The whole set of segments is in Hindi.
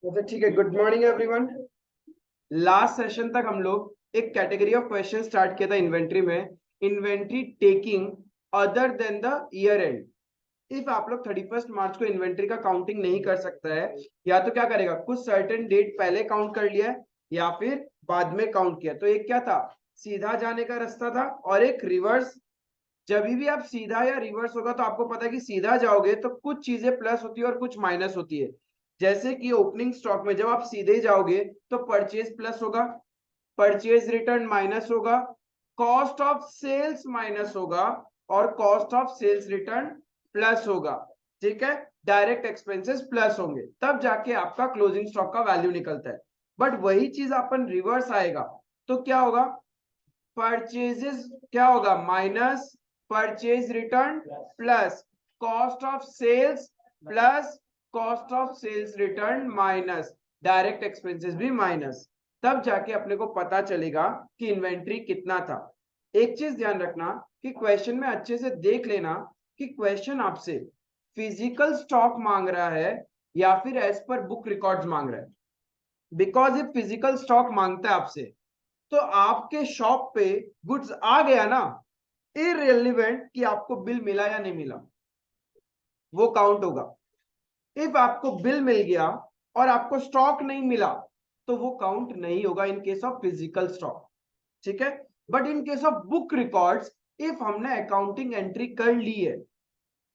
अच्छा ठीक है। Good morning everyone. Last session तक हम लोग एक कैटेगरी ऑफ क्वेश्चन स्टार्ट किया था इन्वेंट्री में, inventory taking other than the year and. If आप लोग 31 मार्च को इन्वेंट्री का काउंटिंग नहीं कर सकता है, या तो क्या करेगा, कुछ सर्टेन डेट पहले काउंट कर लिया है या फिर बाद में काउंट किया। तो एक क्या था, सीधा जाने का रास्ता था और एक रिवर्स। जब भी आप सीधा या रिवर्स होगा तो आपको पता है कि सीधा जाओगे तो कुछ चीजें प्लस होती है और कुछ माइनस होती है। जैसे कि ओपनिंग स्टॉक में जब आप सीधे जाओगे तो परचेज प्लस होगा, परचेज रिटर्न माइनस होगा, कॉस्ट ऑफ सेल्स माइनस होगा और cost of sales return plus होगा। ठीक है, डायरेक्ट एक्सपेंसेस प्लस होंगे, तब जाके आपका क्लोजिंग स्टॉक का वैल्यू निकलता है। बट वही चीज अपन रिवर्स आएगा तो क्या होगा, परचेजेस क्या होगा, minus purchase return plus cost of sales plus cost of sales return minus direct expenses भी माइनस। तब जाके अपने को पता चलेगा कि इन्वेंट्री कितना था। एक चीज ध्यान रखना कि क्वेश्चन में अच्छे से देख लेना कि क्वेश्चन आपसे फिजिकल स्टॉक मांग रहा है या फिर एज पर बुक रिकॉर्ड्स मांग रहा है। बिकॉज ये फिजिकल स्टॉक मांगता है आपसे, तो आपके शॉप पे गुड्स आ गया ना, इररिलेवेंट कि आपको बिल मिला या नहीं मिला, वो काउंट होगा। इफ आपको बिल मिल गया और आपको स्टॉक नहीं मिला तो वो काउंट नहीं होगा in case of physical stock. ठीक है, but in case of book records, if हमने अकाउंटिंग एंट्री कर ली है,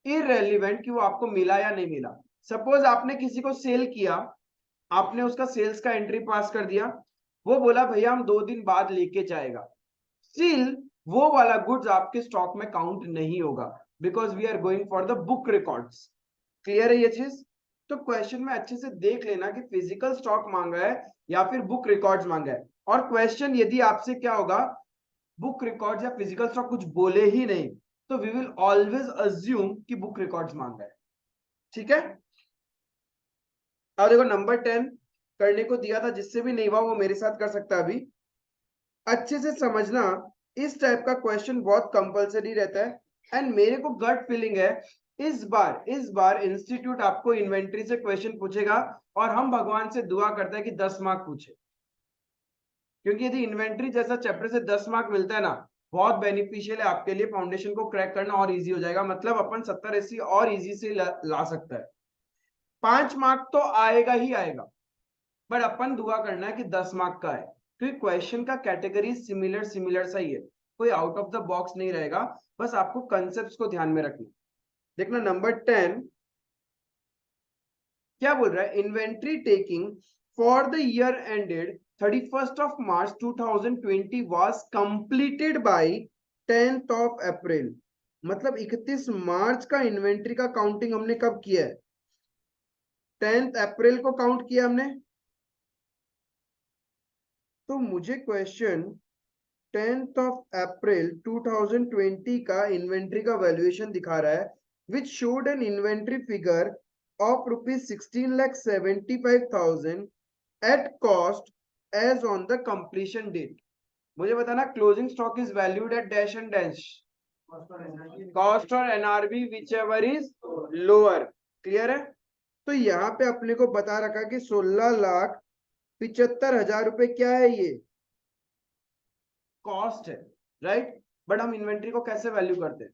इररिलेवेंट कि वो आपको मिला या नहीं मिला। सपोज आपने किसी को सेल किया, आपने उसका सेल्स का एंट्री पास कर दिया, वो बोला भैया हम 2 दिन बाद लेके जाएगा, स्टिल वो वाला गुड्स आपके स्टॉक में काउंट नहीं होगा, because we are going for the book records. Clear है ये चीज? तो क्वेश्चन में अच्छे से देख लेना कि फिजिकल स्टॉक मांगा है या फिर बुक रिकॉर्ड्स मांगा है। और क्वेश्चन यदि आपसे क्या होगा, बुक रिकॉर्ड्स या फिजिकल स्टॉक कुछ बोले ही नहीं, तो वी विल ऑलवेज अज्यूम कि बुक रिकॉर्ड्स मांगा है। ठीक है, अब देखो नंबर 10 करने को दिया था, जिससे भी नहीं हुआ वो मेरे साथ कर सकता है अभी। अच्छे से समझना, इस टाइप का क्वेश्चन बहुत कंपलसरी रहता है एंड मेरे को गट फीलिंग है इस बार इंस्टीट्यूट आपको इन्वेंट्री से क्वेश्चन पूछेगा और हम भगवान से दुआ करते हैं कि 10 मार्क पूछे। क्योंकि यदि इन्वेंट्री जैसा चैप्टर से 10 मार्क मिलता है ना, बहुत बेनिफिशियल है आपके लिए, फाउंडेशन को क्रैक करना और इजी हो जाएगा। मतलब अपन 70-80 और इजी से ला सकता है। 5 मार्क तो आएगा ही आएगा, बट अपन दुआ करना है कि 10 मार्क का है, क्योंकि क्वेश्चन का कैटेगरी सिमिलर सिमिलर सा ही है, कोई आउट ऑफ द बॉक्स नहीं रहेगा। बस आपको कंसेप्ट को ध्यान में रखना। देखना नंबर 10 क्या बोल रहा है, inventory taking for the year ended 31 March 2020 was completed by 10 अप्रैल। मतलब 31 मार्च का इन्वेंट्री का काउंटिंग हमने कब किया है, 10 अप्रैल को काउंट किया हमने। तो मुझे क्वेश्चन 10 अप्रैल 2020 का इन्वेंट्री का वैल्यूएशन दिखा रहा है, which showed an inventory figure of ₹16,75,000 at cost as on the completion date. मुझे बताना, closing stock is valued at dash and dash, cost और NRV which ever is lower. Clear है? तो यहाँ पे अपने को बता रखा कि 16,75,000 रुपए क्या है, ये कॉस्ट है, राइट। बट हम इन्वेंट्री को कैसे वैल्यू करते हैं,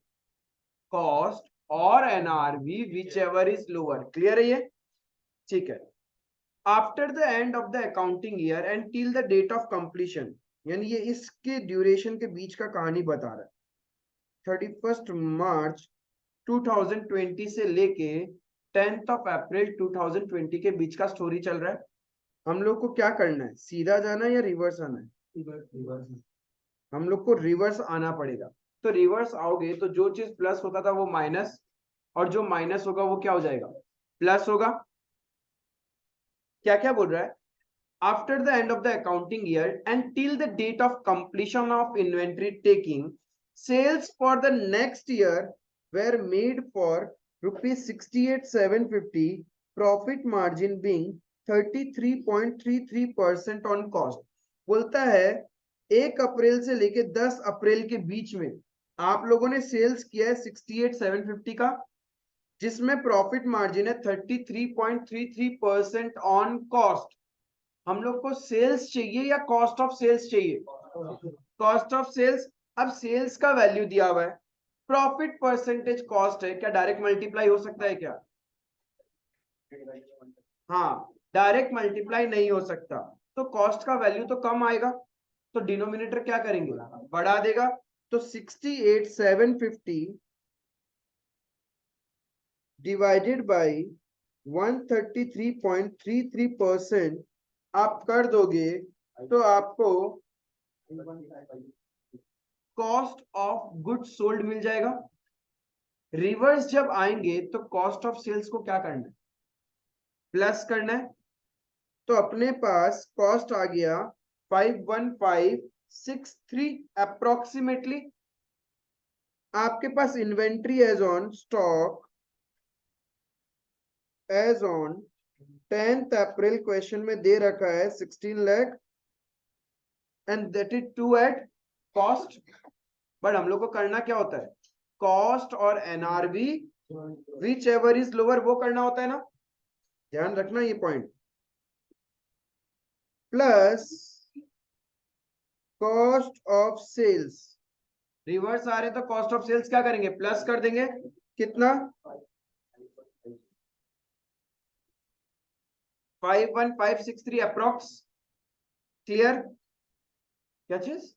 कॉस्ट और NRV which ever is lower. Clear है ये? ठीक है। After the end of the accounting year and till the date of completion, यानी ये इसके ड्यूरेशन के बीच का कहानी बता रहा है। 31 मार्च 2020 से लेके 10 अप्रैल 2020 के बीच का स्टोरी चल रहा है। हम लोग को क्या करना है, सीधा जाना है या रिवर्स आना है? हम लोग को रिवर्स आना पड़ेगा। तो रिवर्स आओगे तो जो चीज प्लस होता था वो माइनस, और जो माइनस होगा वो क्या हो जाएगा, प्लस होगा। क्या क्या बोल रहा है, after the end of the accounting year and till the date of completion of inventory taking, sales for the next year were made for ₹68,750, profit margin being 33.33% on cost. बोलता है 1 अप्रैल से लेके 10 अप्रैल के बीच में आप लोगों ने सेल्स किया है 68,750 का, जिसमें प्रॉफिट मार्जिन है 33.33% ऑन कॉस्ट। हम लोग को सेल्स चाहिए या कॉस्ट ऑफ सेल्स चाहिए? Cost of sales. अब सेल्स का वैल्यू दिया हुआ है, प्रॉफिट परसेंटेज कॉस्ट है, क्या डायरेक्ट मल्टीप्लाई हो सकता है क्या? हाँ, डायरेक्ट मल्टीप्लाई नहीं हो सकता, तो कॉस्ट का वैल्यू तो कम आएगा, तो डिनोमिनेटर क्या करेंगे, बढ़ा देगा। तो 68,750 डिवाइडेड बाई 133.33% आप कर दोगे तो आपको कॉस्ट ऑफ गुड्स सोल्ड मिल जाएगा। रिवर्स जब आएंगे तो कॉस्ट ऑफ सेल्स को क्या करना है, प्लस करना है। तो अपने पास कॉस्ट आ गया 51563 अप्रोक्सीमेटली। आपके पास inventory as on stock as on 10th April question में दे रखा है 16 lakh and that is too at cost. But हम लोग को करना क्या होता है, कॉस्ट और NRV which ever is lower वो करना होता है ना, ध्यान रखना ये point. Plus cost of sales, reverse आ रहे तो कॉस्ट ऑफ सेल्स क्या करेंगे, प्लस कर देंगे। कितना, 51563 अप्रोक्स। क्लियर? क्या चीज,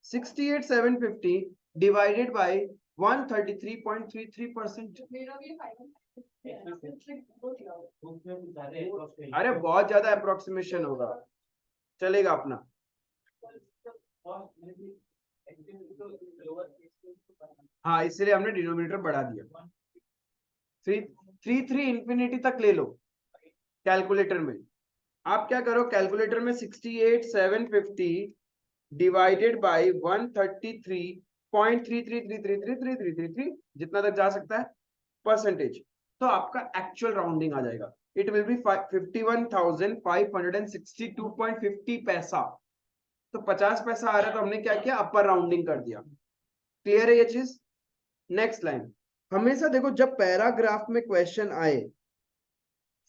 68,750 डिवाइडेड बाय 133.33%। अरे बहुत ज्यादा अप्रोक्सीमेशन होगा, चलेगा अपना। हाँ, इसलिए हमने डिनोमिनेटर बढ़ा दिया। 3 इंफिनिटी तक ले लो कैलकुलेटर में। आप क्या करो, कैलकुलेटर में 68,750 डिवाइडेड बाय 133.33333333 जितना तक जा सकता है परसेंटेज, तो आपका एक्चुअल राउंडिंग आ जाएगा। इट विल बी 51,562.50 पैसा। तो 50 पैसा आ रहा है, तो हमने क्या किया, अपर राउंडिंग कर दिया। क्लियर है ये चीज? नेक्स्ट लाइन, हमेशा देखो जब पैराग्राफ में क्वेश्चन आए,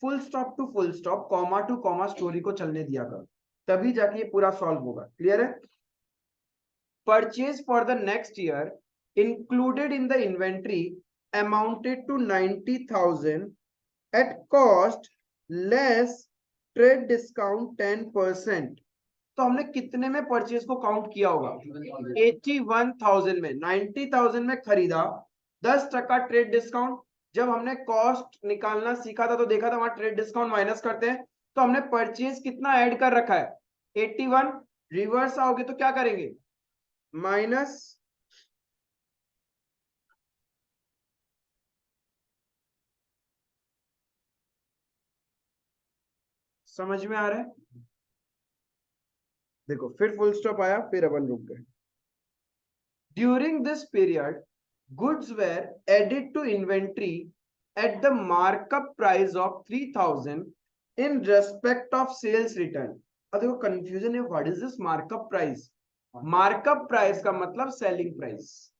full stop to full stop, comma to comma story को चलने दिया कर, तभी जाके ये पूरा सॉल्व होगा। क्लियर है? Purchase for the next year included in the inventory amounted to 90,000 at cost less trade discount 10%। तो हमने कितने में परचेज को काउंट किया होगा, 81,000 में। 90,000 में खरीदा, 10% ट्रेड डिस्काउंट। जब हमने कॉस्ट निकालना सीखा था तो देखा था वहां ट्रेड डिस्काउंट माइनस करते हैं, तो हमने परचेज कितना ऐड कर रखा है, 81। रिवर्स आओगे तो क्या करेंगे, माइनस। समझ में आ रहा है? देखो फिर फुल स्टॉप आया, फिर अपन रुक गए। During this period goods were added to inventory at the markup price of 3,000 in respect of sales return। अब देखो कंफ्यूजन है, what is this markup price? Markup price का मतलब सेलिंग प्राइस,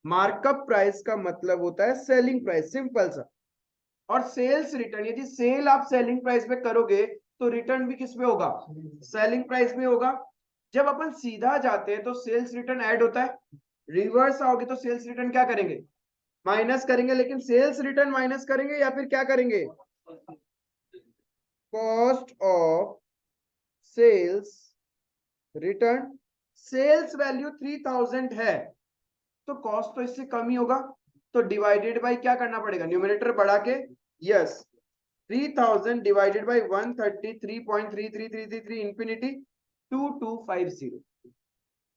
मार्कअप प्राइस का मतलब होता है सेलिंग प्राइस, सिंपल सा। और सेल्स रिटर्न, यदि सेल आप सेलिंग प्राइस पे करोगे तो रिटर्न भी किस पे होगा, सेलिंग प्राइस में होगा। जब अपन सीधा जाते हैं तो सेल्स रिटर्न ऐड होता है, रिवर्स आओगे तो सेल्स रिटर्न क्या करेंगे, माइनस करेंगे। लेकिन सेल्स रिटर्न माइनस करेंगे या फिर क्या करेंगे, cost of sales return. Sales value 3,000 है, तो कॉस्ट तो इससे कम ही होगा, तो डिवाइडेड बाय क्या करना पड़ेगा, न्यूमरेटर बढ़ा के। Yes, 3,000 divided by 133.3333 infinity 2250।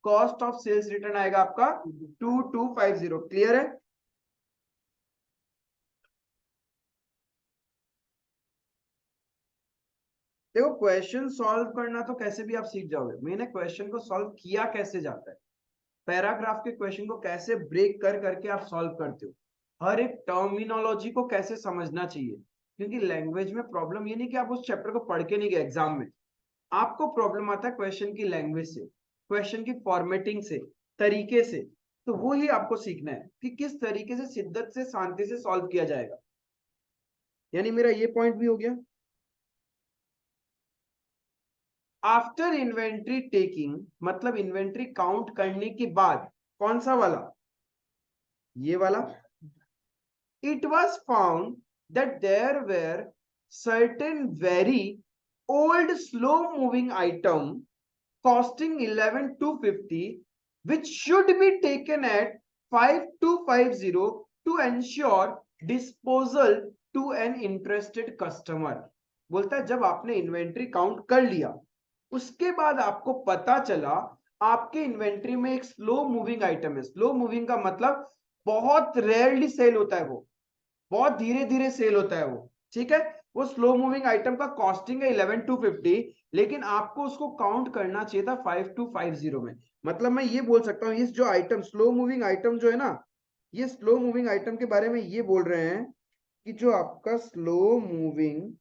Cost of sales return आएगा आपका 2250। क्लियर है? देखो क्वेश्चन सॉल्व करना तो कैसे भी आप सीख जाओगे, मैंने क्वेश्चन को सॉल्व किया कैसे जाता है, पैराग्राफ के क्वेश्चन को कैसे ब्रेक कर करके आप सॉल्व करते हो, हर एक टर्मिनोलॉजी को कैसे समझना चाहिए। क्योंकि लैंग्वेज में प्रॉब्लम ये नहीं कि आप उस चैप्टर को पढ़ के नहीं गए एग्जाम में, आपको प्रॉब्लम आता है क्वेश्चन की लैंग्वेज से, क्वेश्चन की फॉर्मेटिंग से, तरीके से। तो वो ही आपको सीखना है कि किस तरीके से शिद्दत से शांति से सॉल्व किया जाएगा। यानी मेरा ये पॉइंट भी हो गया। आफ्टर इन्वेंट्री टेकिंग मतलब इन्वेंट्री काउंट करने के बाद, कौन सा वाला, ये वाला, it was found that there were certain very old slow moving item costing 11,250 which should be taken at 5,250 to ensure disposal to an interested customer। बोलता है जब आपने इन्वेंट्री काउंट कर लिया उसके बाद आपको पता चला आपके इन्वेंट्री में एक स्लो मूविंग आइटम है। स्लो मूविंग का मतलब बहुत रेयरली सेल होता है, वो बहुत धीरे धीरे सेल होता है वो, ठीक है। वो स्लो मूविंग आइटम का कॉस्टिंग है 11,250, लेकिन आपको उसको काउंट करना चाहिए था 5,250 में। मतलब मैं ये बोल सकता हूँ, इस जो आइटम स्लो मूविंग आइटम जो है ना, ये स्लो मूविंग आइटम के बारे में ये बोल रहे हैं कि जो आपका स्लो मूविंग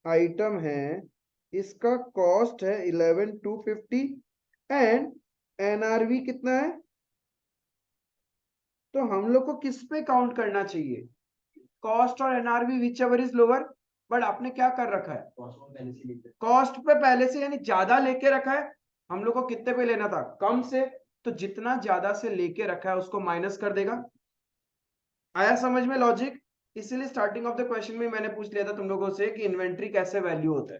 आइटम है इसका कॉस्ट है 11,250 एंड एनआरवी कितना है। तो हम लोग को किस पे काउंट करना चाहिए, कॉस्ट और NRV which ever is lower. But आपने क्या कर रखा है, कॉस्ट पे पहले से यानी ज्यादा लेके रखा है। हम लोग को कितने पे लेना था, कम से, तो जितना ज्यादा से लेके रखा है उसको माइनस कर देगा। आया समझ में लॉजिक। इसीलिए स्टार्टिंग ऑफ द क्वेश्चन में मैंने पूछ लिया था तुम लोगों से कि इन्वेंट्री कैसे वैल्यू होता है।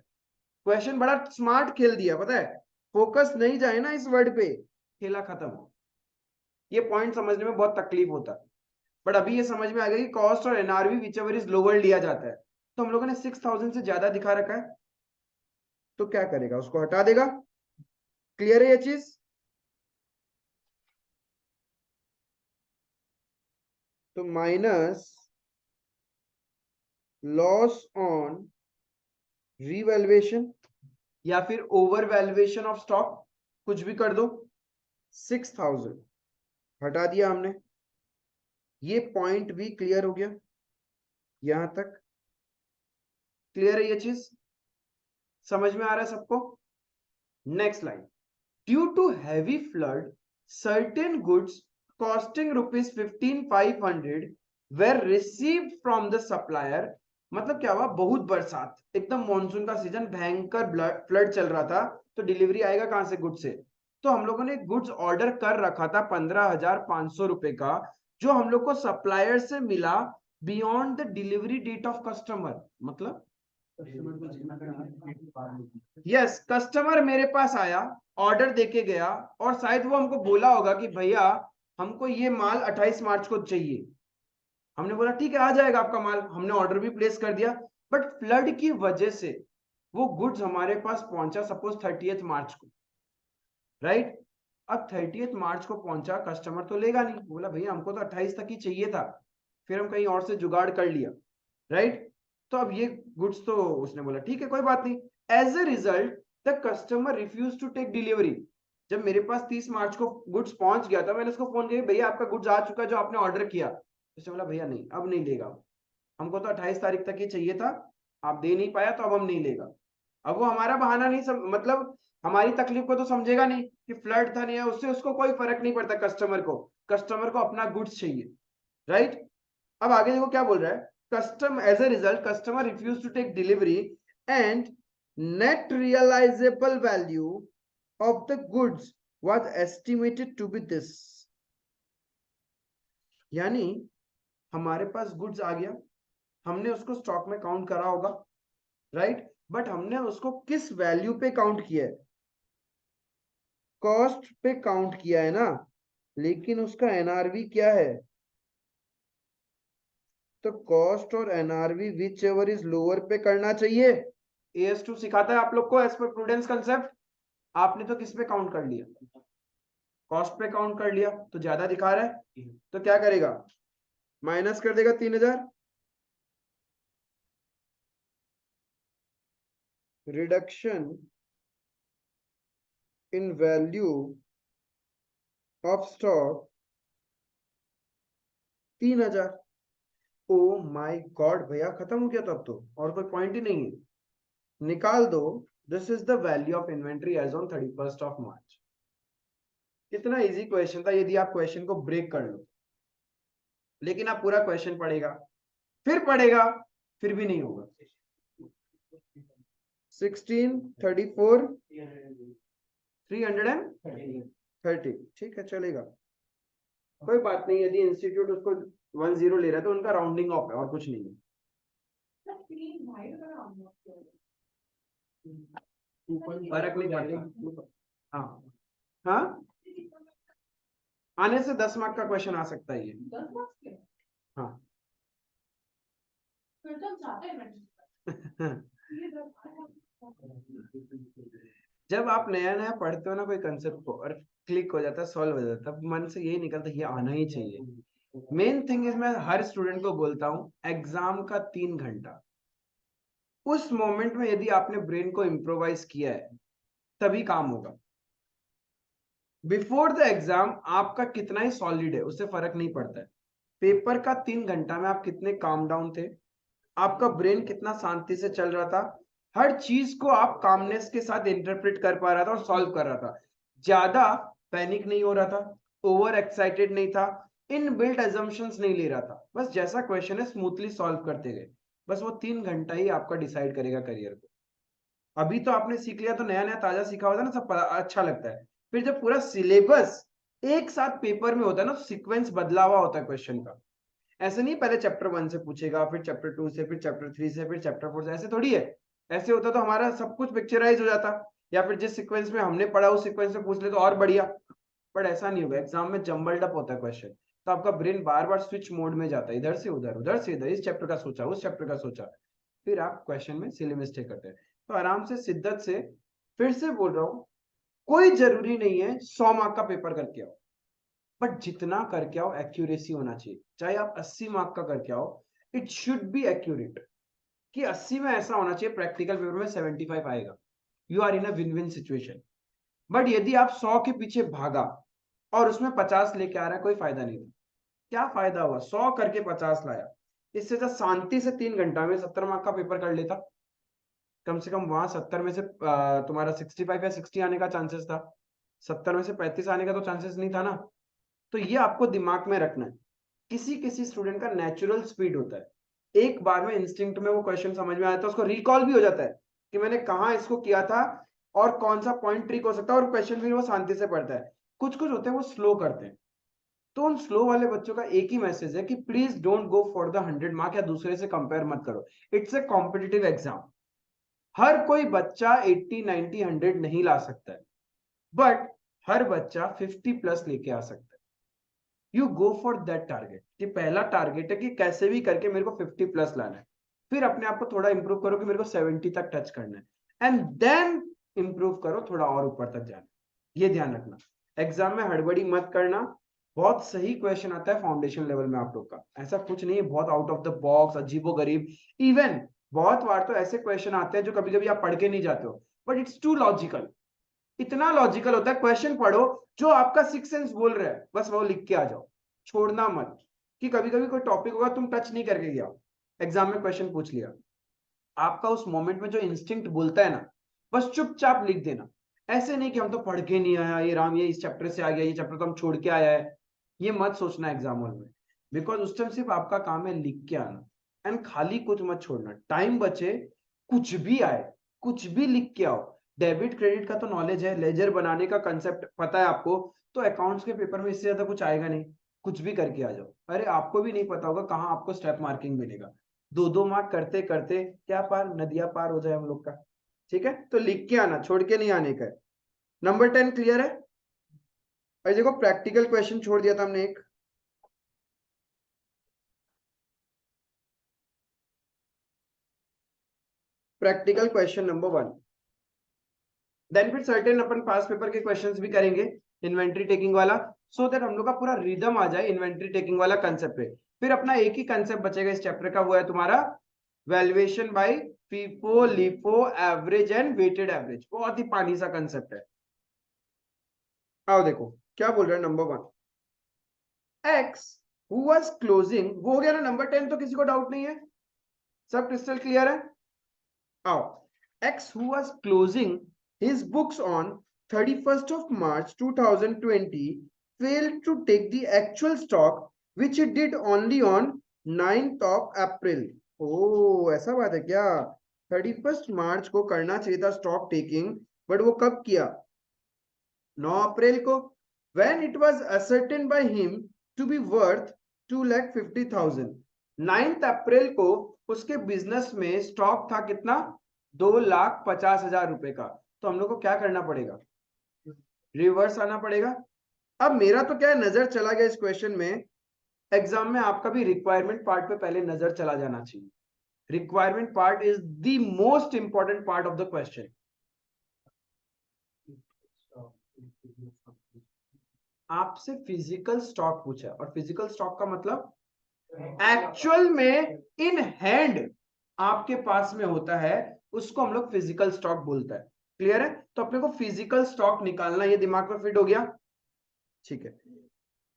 क्वेश्चन बड़ा स्मार्ट खेल दिया, पता है, फोकस नहीं जाए ना इस वर्ड पे, खेला खत्म। ये पॉइंट समझने में बहुत तकलीफ होता है, बट अभी ये समझ में आ गया कि कॉस्ट और NRV which ever is lower लिया जाता है। तो हम लोगों ने 6,000 से ज्यादा दिखा रखा है, तो क्या करेगा, उसको हटा देगा। क्लियर है ये चीज। तो माइनस लॉस ऑन रीवैल्यूएशन या फिर ओवर वैल्यूएशन ऑफ स्टॉक, कुछ भी कर दो। 6,000 हटा दिया हमने। ये पॉइंट भी क्लियर हो गया, यहां तक क्लियर है ये चीज, समझ में आ रहा है सबको। Next line, due to heavy flood certain goods costing rupees 15,500 were received from the supplier. मतलब क्या हुआ, बहुत बरसात, एकदम मॉनसून का सीजन, भयंकर फ्लड चल रहा था, तो डिलीवरी आएगा कहां से, गुड्स से। तो हम लोगों ने गुड्स ऑर्डर कर रखा था 15,500 रुपए का, जो हम लोग को सप्लायर से मिला beyond the delivery date of customer. मतलब यस, कस्टमर मेरे पास आया, ऑर्डर देके गया, और शायद वो हमको बोला होगा कि भैया हमको ये माल 28 मार्च को चाहिए। हमने बोला ठीक है आ जाएगा आपका माल, हमने ऑर्डर भी प्लेस कर दिया। बट फ्लड की वजह से वो गुड्स हमारे पास पहुंचा सपोज 30th मार्च को, राइट। अब 30th मार्च को पहुंचा, कस्टमर तो लेगा नहीं, बोला भैया हमको तो 28 तक ही चाहिए था, फिर हम कहीं और से जुगाड़ कर लिया, राइट। तो अब ये गुड्स तो उसने बोला ठीक है कोई बात नहीं। As a result the customer refuse to take delivery. जब मेरे पास 30 मार्च को गुड्स पहुंच गया था, मैंने उसको फोन किया भैया आपका गुड्स आ चुका है जो आपने ऑर्डर किया। उसने बोला भैया नहीं अब नहीं लेगा, हमको तो 28 तारीख तक ही चाहिए था, आप दे नहीं पाया तो अब हम नहीं लेगा। अब वो हमारा बहाना नहीं मतलब हमारी तकलीफ को तो समझेगा नहीं कि फ्लड था नहीं है, उससे उसको कोई फर्क नहीं पड़ता। कस्टमर को अपना गुड्स चाहिए, राइट। अब आगे देखो क्या बोल रहा है, custom as a result customer refuse to take delivery and net realisable value of the goods was estimated to be this. यानी हमारे पास गुड्स आ गया, हमने उसको स्टॉक में काउंट करा होगा, राइट। बट हमने उसको किस वैल्यू पे काउंट किया है, कॉस्ट पे काउंट किया है ना, लेकिन उसका एनआरवी क्या है। तो कॉस्ट और NRV which ever is lower पे करना चाहिए। AS2 सिखाता है आप लोग को एज पर प्रूडेंस कंसेप्ट। आपने तो किस पे काउंट कर लिया, कॉस्ट पे काउंट कर लिया, तो ज्यादा दिखा रहा है, तो क्या करेगा, माइनस कर देगा 3,000। Reduction in value of stock 3,000। Oh my God भैया खत्म हो गया, तो अब तो और कोई पॉइंट ही नहीं है, निकाल दो। This is the value of inventory as on 31st of March. कितना इजी क्वेश्चन था यदि आप क्वेश्चन को ब्रेक कर लो, लेकिन आप पूरा क्वेश्चन पढ़ेगा, फिर भी नहीं होगा। 1634 330, ठीक है चलेगा, कोई बात नहीं। यदि इंस्टीट्यूट उसको 10 ले रहा है तो उनका राउंडिंग ऑफ है और कुछ नहीं है। फर्क नहीं पड़ता। हाँ हाँ, आने से 10 मार्क का क्वेश्चन आ सकता है ये। हाँ जब आप नया नया पढ़ते हो ना कोई कंसेप्ट को और क्लिक हो जाता है, सॉल्व हो जाता है, तब मन से यही निकलता है ये आना ही चाहिए। मेन थिंग इज, मैं हर स्टूडेंट को बोलता हूँ एग्जाम का 3 घंटा, उस मोमेंट में यदि आपने ब्रेन को इम्प्रोवाइज किया है तभी काम होगा। बिफोर द एग्जाम आपका कितना ही सॉलिड है उससे फर्क नहीं पड़ता है। पेपर का 3 घंटा में आप कितने काम डाउन थे, आपका ब्रेन कितना शांति से चल रहा था, हर चीज को आप कामनेस के साथ इंटरप्रेट कर पा रहा था और सॉल्व कर रहा था, ज्यादा पैनिक नहीं हो रहा था, ओवर एक्साइटेड नहीं था, इन बिल्ट एजम्पशंस नहीं ले रहा था, बस जैसा क्वेश्चन है स्मूथली सॉल्व करते गए। बस वो 3 घंटा ही आपका डिसाइड करेगा करियर को। अभी तो आपने सीख लिया तो नया नया ताजा सीखा होता है ना, सब अच्छा लगता है। फिर जब पूरा सिलेबस एक साथ पेपर में होता है ना, सीक्वेंस बदला हुआ होता है क्वेश्चन का। ऐसे नहीं पहले चैप्टर 1 से पूछेगा, फिर चैप्टर 2 से, फिर चैप्टर 3 से, फिर चैप्टर 4 से, ऐसे थोड़ी है। ऐसे होता तो हमारा सब कुछ पिक्चराइज हो जाता, या फिर जिस सीक्वेंस में हमने पढ़ा उस सीक्वेंस में पूछ ले तो और बढ़िया। बट ऐसा नहीं होगा, एग्जाम में जम्बल्ड अप होता है क्वेश्चन, तो आपका ब्रेन बार बार स्विच मोड में जाता है, इधर से उधर, उधर से इधर, इस चैप्टर का सोचा, उस चैप्टर का सोचा, फिर आप क्वेश्चन में सिली मिस्टेक करते हैं। तो आराम से शिद्दत से, फिर से बोल रहा हूँ, कोई जरूरी नहीं है 100 मार्क का पेपर करके आओ, बट जितना करके आओ एक्यूरेसी होना चाहिए। चाहे आप 80 मार्क का करके आओ, इट शुड बी एक्यूरेट, कि 80 में ऐसा होना चाहिए प्रैक्टिकल पेपर में 75 आएगा, you are in a win win situation. But यदि आप 100 के पीछे भागा और उसमें 50 लेके आ रहा है, कोई फायदा नहीं था। क्या फायदा हुआ 100 करके 50 लाया, इससे तो शांति से 3 घंटा में 70 मार्क का पेपर कर लेता। कम से कम वहां 70 में से तुम्हारा 65 या 60 आने का चांसेस था, 70 में से 35 आने का तो चांसेस नहीं था ना। तो ये आपको दिमाग में रखना है। किसी किसी स्टूडेंट का नेचुरल स्पीड होता है, एक बार में इंस्टिंक्ट में वो क्वेश्चन समझ में आता है, उसको रिकॉल भी हो जाता है कि मैंने कहा इसको किया था और कौन सा पॉइंट ट्रिक हो सकता है, और क्वेश्चन भी वो शांति से पढ़ता है। कुछ कुछ होते हैं वो स्लो करते हैं, तो उन स्लो वाले बच्चों का एक ही मैसेज है कि please don't go for the 100 mark या दूसरे से कंपेयर मत करो, इट्स ए कॉम्पिटिटिव एग्जाम। हर कोई बच्चा 80 90 100 नहीं ला सकता है, बट हर बच्चा 50 प्लस लेके आ सकता है। You go for that target, कि पहला टारगेट है कि कैसे भी करके मेरे को 50 प्लस लाना है, फिर अपने आप को थोड़ा इंप्रूव करो कि मेरे को 70 तक टच करना है, एंड देन इंप्रूव करो थोड़ा और ऊपर तक जाना। ये ध्यान रखना, एग्जाम में हड़बड़ी मत करना। बहुत सही क्वेश्चन आता है फाउंडेशन लेवल में आप लोग का, ऐसा कुछ नहीं है बहुत आउट ऑफ द बॉक्स अजीबो गरीब। इवन बहुत बार तो ऐसे क्वेश्चन आते हैं जो कभी कभी आप पढ़ के नहीं जाते हो, बट इट्स टू लॉजिकल। इतना लॉजिकल होता है, क्वेश्चन पढ़ो जो आपका सिक्स सेंस बोल रहा है, बस वो लिख के आ जाओ, छोड़ना मत। कि कभी कभी कोई टॉपिक होगा तुम टच नहीं करके गया, एग्जाम में क्वेश्चन पूछ लिया, आपका उस मोमेंट में जो इंस्टिंक्ट बोलता है ना, बस चुपचाप लिख देना। ऐसे नहीं कि हम तो पढ़ के नहीं आया, ये राम ये इस चैप्टर से आ गया, ये चैप्टर तो हम छोड़ के आया है, ये मत सोचना एग्जाम हॉल में। बिकॉज उस टाइम सिर्फ आपका काम है लिख के आना, एंड खाली कुछ मत छोड़ना, टाइम बचे, कुछ भी आए, कुछ भी लिख के आओ। डेबिट क्रेडिट का तो नॉलेज है, लेजर बनाने का कंसेप्ट पता है आपको, तो अकाउंट्स के पेपर में इससे ज्यादा कुछ आएगा नहीं, कुछ भी करके आ जाओ। अरे आपको भी नहीं पता होगा कहाँ आपको स्टेप मार्किंग मिलेगा, 2-2 मार्क करते करते क्या पार, नदिया पार हो जाए हम लोग का। ठीक है, तो लिख के आना, छोड़ के नहीं आने का है। नंबर 10 क्लियर है। और देखो प्रैक्टिकल क्वेश्चन छोड़ दिया था हमने एक, प्रैक्टिकल क्वेश्चन नंबर 1। देन फिर सर्टेन अपन पास पेपर के क्वेश्चंस भी करेंगे इन्वेंट्री टेकिंग वाला, सो दैट हम लोग का पूरा रिदम आ जाए इन्वेंट्री टेकिंग वाला कंसेप्ट पे। फिर अपना एक ही कंसेप्ट बचेगा इस चैप्टर का, वो है तुम्हारा valuation by FIFO LIFO average and weighted average. बहुत ही पानी सा कंसेप्ट है। आओ देखो क्या बोल रहा है number 1, x who was closing, वो हो गया ना नंबर 10, तो किसी को डाउट नहीं है, सब क्रिस्टल क्लियर है। आओ, x who was closing his books on 31st of March 2020 failed to take the actual stock which it did only on 9th of April. ओ ऐसा बात है क्या? 31st मार्च को करना चाहिए था स्टॉक टेकिंग, बट वो कब किया? 9 अप्रैल को, when it was ascertained by him to be worth 2,50,000. 9th अप्रैल को उसके बिजनेस में स्टॉक था कितना? 2,50,000 रुपए का. तो हम लोग को क्या करना पड़ेगा? रिवर्स आना पड़ेगा. अब मेरा तो क्या है, नजर चला गया इस क्वेश्चन में. एग्जाम में आपका भी रिक्वायरमेंट पार्ट पे पहले नजर चला जाना चाहिए. Requirement part is the most important part of the question. आपसे फिजिकल स्टॉक पूछा, और फिजिकल स्टॉक का मतलब एक्चुअल में इन हैंड आपके पास में होता है, उसको हम लोग फिजिकल स्टॉक बोलता है. क्लियर है? तो अपने को फिजिकल स्टॉक निकालना, ये दिमाग में फिट हो गया? ठीक है.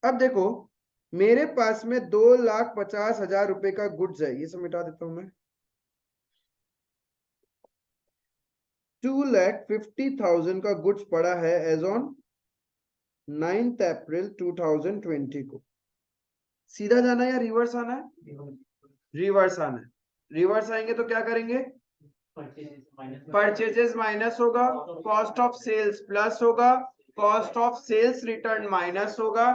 अब देखो, मेरे पास में 2,50,000 रुपए का गुड्स है. ये सब मिटा देता हूं मैं. 2,50,000 का गुड्स पड़ा है एज ऑन 9th अप्रैल 2020 को. सीधा जाना है या रिवर्स आना है? रिवर्स आना है. रिवर्स आएंगे तो क्या करेंगे? परचेजेस माइनस होगा, कॉस्ट ऑफ सेल्स प्लस होगा, cost of sales return minus होगा,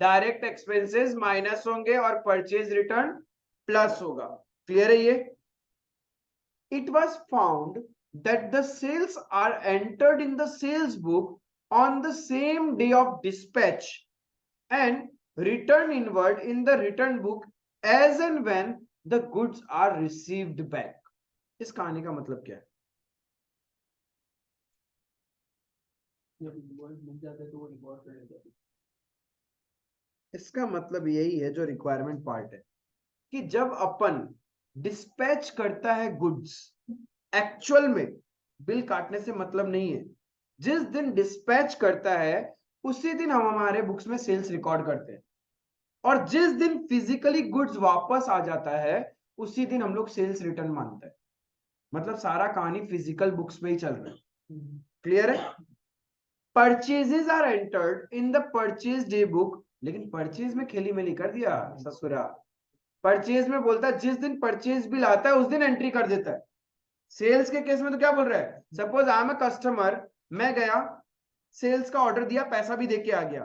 डायरेक्ट एक्सपेंसेस माइनस होंगे और परचेज रिटर्न प्लस होगा. क्लियर है ये? It was found that the sales are entered in the sales book on the same day of dispatch and return inward in the return book as and when the goods are received back. इस कहानी का मतलब क्या है? इसका मतलब यही है जो रिक्वायरमेंट पार्ट है, कि जब अपन डिस्पैच करता है गुड्स, एक्चुअल में बिल काटने से मतलब नहीं है. जिस दिन डिस्पैच करता है उसी दिन हम हमारे बुक्स में सेल्स रिकॉर्ड करते हैं, और जिस दिन फिजिकली गुड्स वापस आ जाता है उसी दिन हम लोग सेल्स रिटर्न मानते हैं. मतलब सारा कहानी फिजिकल बुक्स में ही चल रहा है. क्लियर है? Purchases are entered in the purchase day book. लेकिन परचेज में खेली मेली कर दिया ससुरा. परचेज में बोलता है जिस दिन परचेज बिल आता है उस दिन एंट्री कर देता है. सेल्स के केस में तो क्या बोल रहा है? Suppose I am a customer, मैं गया, सेल्स का ऑर्डर दिया, पैसा भी देके आ गया,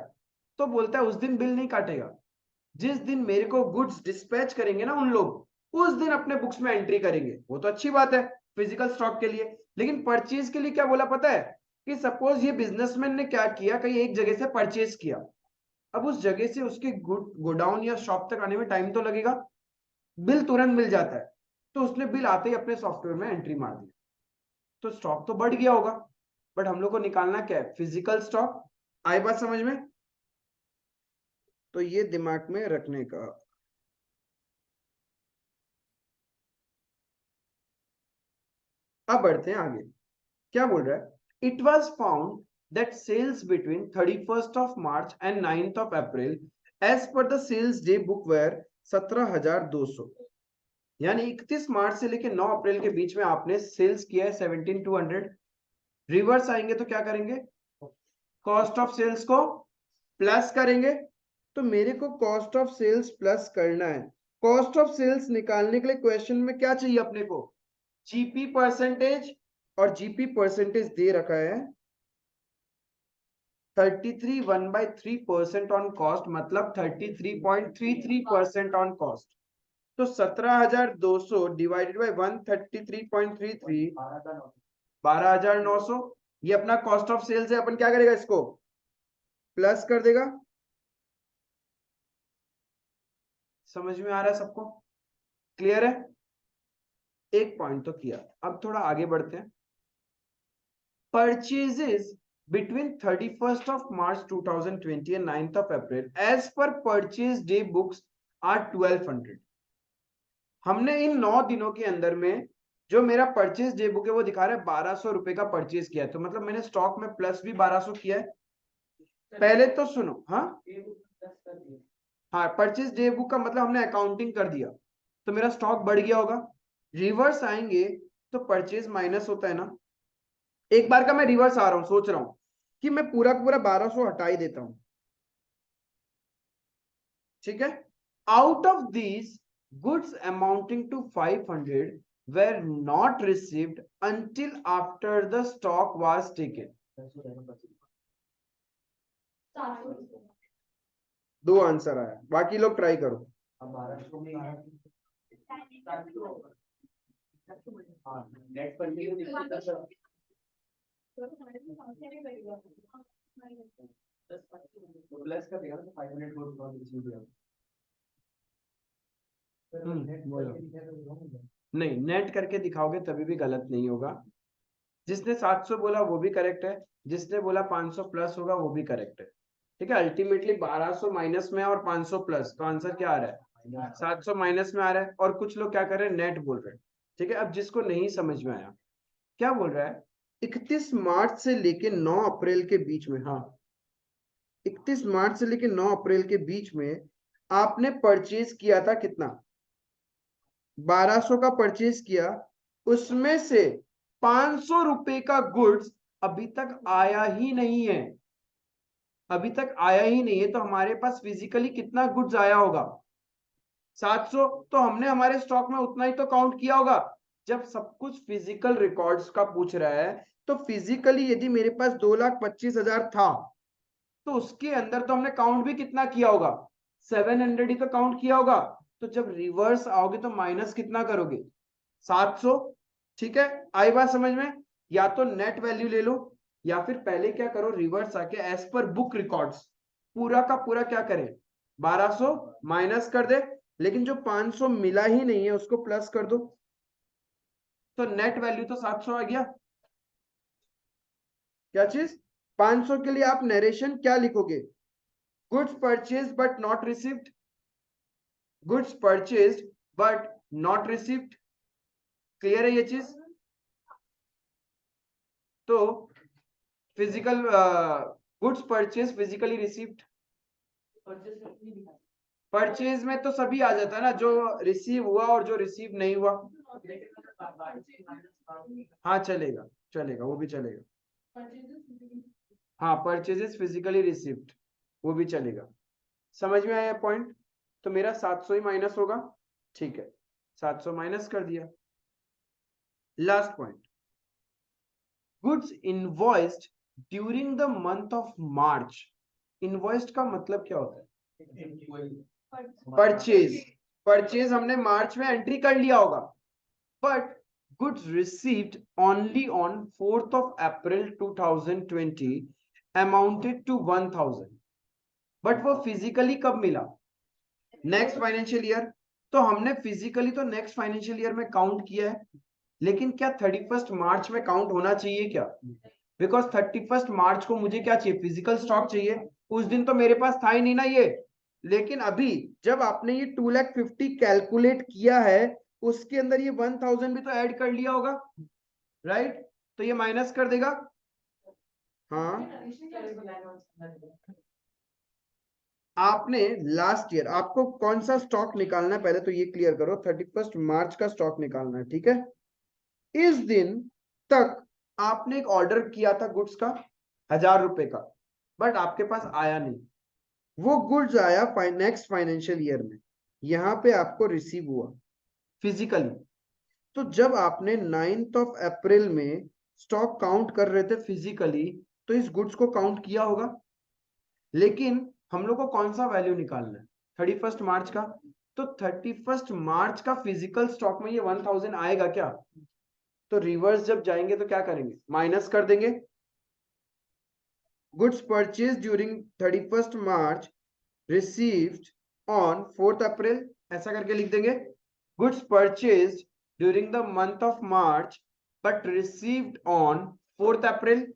तो बोलता है उस दिन बिल नहीं काटेगा. जिस दिन मेरे को गुड्स डिस्पैच करेंगे ना उन लोग, उस दिन अपने बुक्स में एंट्री करेंगे. वो तो अच्छी बात है फिजिकल स्टॉक के लिए. लेकिन परचेज के लिए क्या बोला पता है? कि सपोज ये बिजनेसमैन ने क्या किया, कहीं एक जगह से परचेज किया, अब उस जगह से उसके गोडाउन या शॉप तक आने में टाइम तो लगेगा. बिल तुरंत मिल जाता है, तो उसने बिल आते ही अपने सॉफ्टवेयर में एंट्री मार दी, तो स्टॉक तो बढ़ गया होगा. बट हम लोग को निकालना क्या है? Physical stock. आई बात समझ में? तो ये दिमाग में रखने का. अब बढ़ते हैं आगे. क्या बोल रहा है? It was found that sales between 31st of March and 9th of April as per the sales day book were 17,200. यानी 31 मार्च से लेकर 9 अप्रैल के बीच में आपने सेल्स किया है 17,200. रिवर्स आएंगे तो क्या करेंगे? कॉस्ट ऑफ सेल्स को प्लस करेंगे. तो मेरे को कॉस्ट ऑफ सेल्स प्लस करना है. कॉस्ट ऑफ सेल्स निकालने के लिए क्वेश्चन में क्या चाहिए अपने को? GP percentage. और जीपी परसेंटेज दे रखा है 33 1/3% ऑन कॉस्ट, मतलब 33.33% ऑन कॉस्ट. तो 17,200 डिवाइडेड बाई 133.33, 12,900. ये अपना कॉस्ट ऑफ सेल्स है. अपन क्या करेगा? इसको प्लस कर देगा. समझ में आ रहा है सबको? क्लियर है? एक पॉइंट तो किया. अब थोड़ा आगे बढ़ते हैं. Purchases between 31st of March 2020 and 9th of April as per purchase day books are 1,200. हमने इन 9 दिनों के अंदर में जो मेरा परचेज डे बुक है वो दिखा रहा है 1,200 रुपए का परचेज किया है. तो मतलब मैंने स्टॉक में प्लस भी 1,200 किया है. पहले तो सुनो. हाँ हाँ, परचेज डे बुक का मतलब हमने अकाउंटिंग कर दिया, तो मेरा स्टॉक बढ़ गया होगा. रिवर्स आएंगे तो परचेज माइनस होता है ना. एक बार का मैं रिवर्स आ रहा हूं, सोच रहा हूं कि मैं पूरा का पूरा 1200 हटा ही देता हूं, ठीक है। Out of these goods amounting to 500 were not received until after the stock was taken. दो आंसर आया, बाकी लोग ट्राई करो। प्लस कर देगा तो 500 नहीं, नेट करके दिखाओगे तभी भी गलत नहीं होगा। जिसने 700 बोला वो भी करेक्ट है, जिसने बोला 500 प्लस होगा वो भी करेक्ट है, ठीक है। अल्टीमेटली 1200 माइनस में और 500 प्लस, तो आंसर क्या आ रहा है? 700 माइनस में आ रहा है। और कुछ लोग क्या कर रहे हैं, नेट बोल रहे हैं, ठीक है। अब जिसको नहीं समझ में आया, क्या बोल रहा है, 31 मार्च से लेके 9 अप्रैल के बीच में, हाँ 31 मार्च से लेके 9 अप्रैल के बीच में आपने परचेज किया था कितना, 1200 का परचेज किया, उसमें से 500 रुपए का गुड्स अभी तक आया ही नहीं है, अभी तक आया ही नहीं है। तो हमारे पास फिजिकली कितना गुड्स आया होगा, 700। तो हमने हमारे स्टॉक में उतना ही तो काउंट किया होगा। जब सब कुछ फिजिकल रिकॉर्ड्स का पूछ रहा है, तो फिजिकली यदि मेरे पास 2,25,000 था, तो उसके अंदर तो हमने काउंट भी कितना किया होगा, 700 ही तो काउंट किया होगा। तो जब रिवर्स आओगे तो माइनस कितना करोगे, 700, ठीक है। आई बात समझ में? या तो नेट वैल्यू ले लो, या फिर पहले क्या करो, रिवर्स आके एज पर बुक रिकॉर्ड्स पूरा का पूरा क्या करें, 1200 माइनस कर दे, लेकिन जो 500 मिला ही नहीं है उसको प्लस कर दो, तो नेट वैल्यू तो 700 आ गया। क्या चीज, 500 के लिए आप नरेशन क्या लिखोगे, goods purchase but not received, goods purchase but not received. Clear है ये चीज? तो physical goods purchase physically received, purchase में तो सभी आ जाता है ना, जो रिसीव हुआ और जो रिसीव नहीं हुआ। हाँ चलेगा, चलेगा, वो भी चलेगा। हाँ परचेजेस फिजिकली रिसीव्ड, वो भी चलेगा। समझ में आया पॉइंट? तो मेरा 700 ही माइनस होगा, ठीक है, 700 माइनस कर दिया। Last point, goods invoiced during the month of March. Invoiced का मतलब क्या होता है, परचेज, परचेज हमने मार्च में एंट्री कर लिया होगा, but goods received only on 4th of April 2020 amounted to 1000, but वो फिजिकली कब मिला, नेक्स्ट फाइनेंशियल ईयर। तो हमने फिजिकली तो नेक्स्ट फाइनेंशियल ईयर में काउंट किया है, लेकिन क्या 31 मार्च में काउंट होना चाहिए क्या, बिकॉज 31 मार्च को मुझे क्या चाहिए, फिजिकल स्टॉक चाहिए। उस दिन तो मेरे पास था ही नहीं ना ये, लेकिन अभी जब आपने ये 2,50,000 कैलकुलेट किया है, उसके अंदर ये 1000 भी तो ऐड कर लिया होगा, राइट? तो ये माइनस कर देगा, हाँ। आपने लास्ट ईयर, आपको कौन सा स्टॉक निकालना है पहले तो ये क्लियर करो, 31 मार्च का स्टॉक निकालना है, ठीक है। इस दिन तक आपने एक ऑर्डर किया था गुड्स का 1000 रुपए का, बट आपके पास आया नहीं, वो गुड्स आया नेक्स्ट फाइनेंशियल ईयर में, यहां पे आपको रिसीव हुआ फिजिकली। तो जब आपने 9th ऑफ अप्रैल में स्टॉक काउंट कर रहे थे फिजिकली, तो इस गुड्स को काउंट किया होगा, लेकिन हम लोग को कौन सा वैल्यू निकालना है, 31 मार्च का। तो 31 मार्च का फिजिकल स्टॉक में ये 1000 आएगा क्या, तो रिवर्स जब जाएंगे तो क्या करेंगे, माइनस कर देंगे। Goods purchase during 31 March received on 4th April, ऐसा करके लिख देंगे, goods purchase during the month of March but received on 4th April,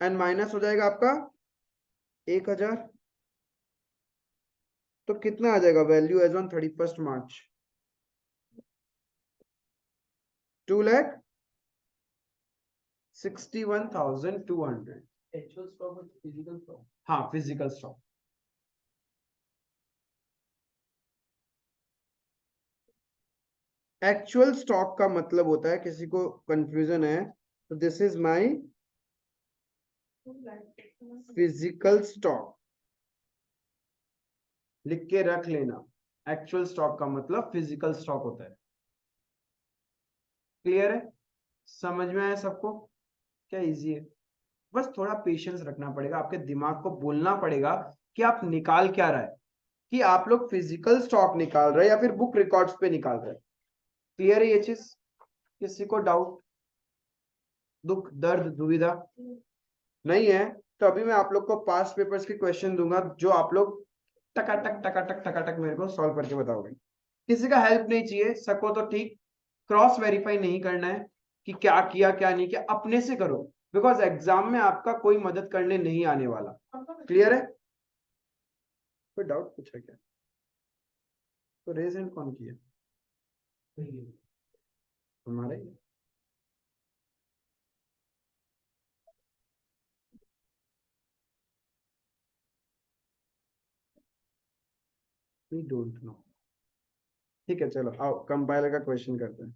and minus हो जाएगा आपका 1000। तो कितना आ जाएगा value as on 31 March, 2,61,200। Actual stock और फिजिकल स्टॉक, हाँ फिजिकल स्टॉक। एक्चुअल स्टॉक का मतलब होता है, किसी को कंफ्यूजन है तो this is my physical stock लिख के रख लेना। एक्चुअल स्टॉक का मतलब फिजिकल स्टॉक होता है। क्लियर है? समझ में आया सबको? क्या इजी है? बस थोड़ा पेशेंस रखना पड़ेगा, आपके दिमाग को बोलना पड़ेगा कि आप निकाल क्या रहा है, कि आप लोग फिजिकल स्टॉक निकाल रहे हैं या फिर बुक रिकॉर्ड्स पे निकाल रहे हैं। क्लियर है ये चीज? किसी को डाउट, दुख, दर्द, दुविधा नहीं है? तो अभी मैं आप लोग को पास्ट पेपर्स के क्वेश्चन दूंगा जो आप लोग टकाटक टकाटक टकाटक मेरे को सॉल्व करके बताओगे। किसी का हेल्प नहीं चाहिए, सको तो ठीक, क्रॉस वेरीफाई नहीं करना है कि क्या किया क्या नहीं किया, अपने से करो, बिकॉज एग्जाम में आपका कोई मदद करने नहीं आने वाला। क्लियर है? कोई डाउट पूछा क्या? तो रेज हैंड कौन किया? हमारे वी डोंट नो। ठीक है, चलो आओ कंपाइलर का क्वेश्चन करते हैं।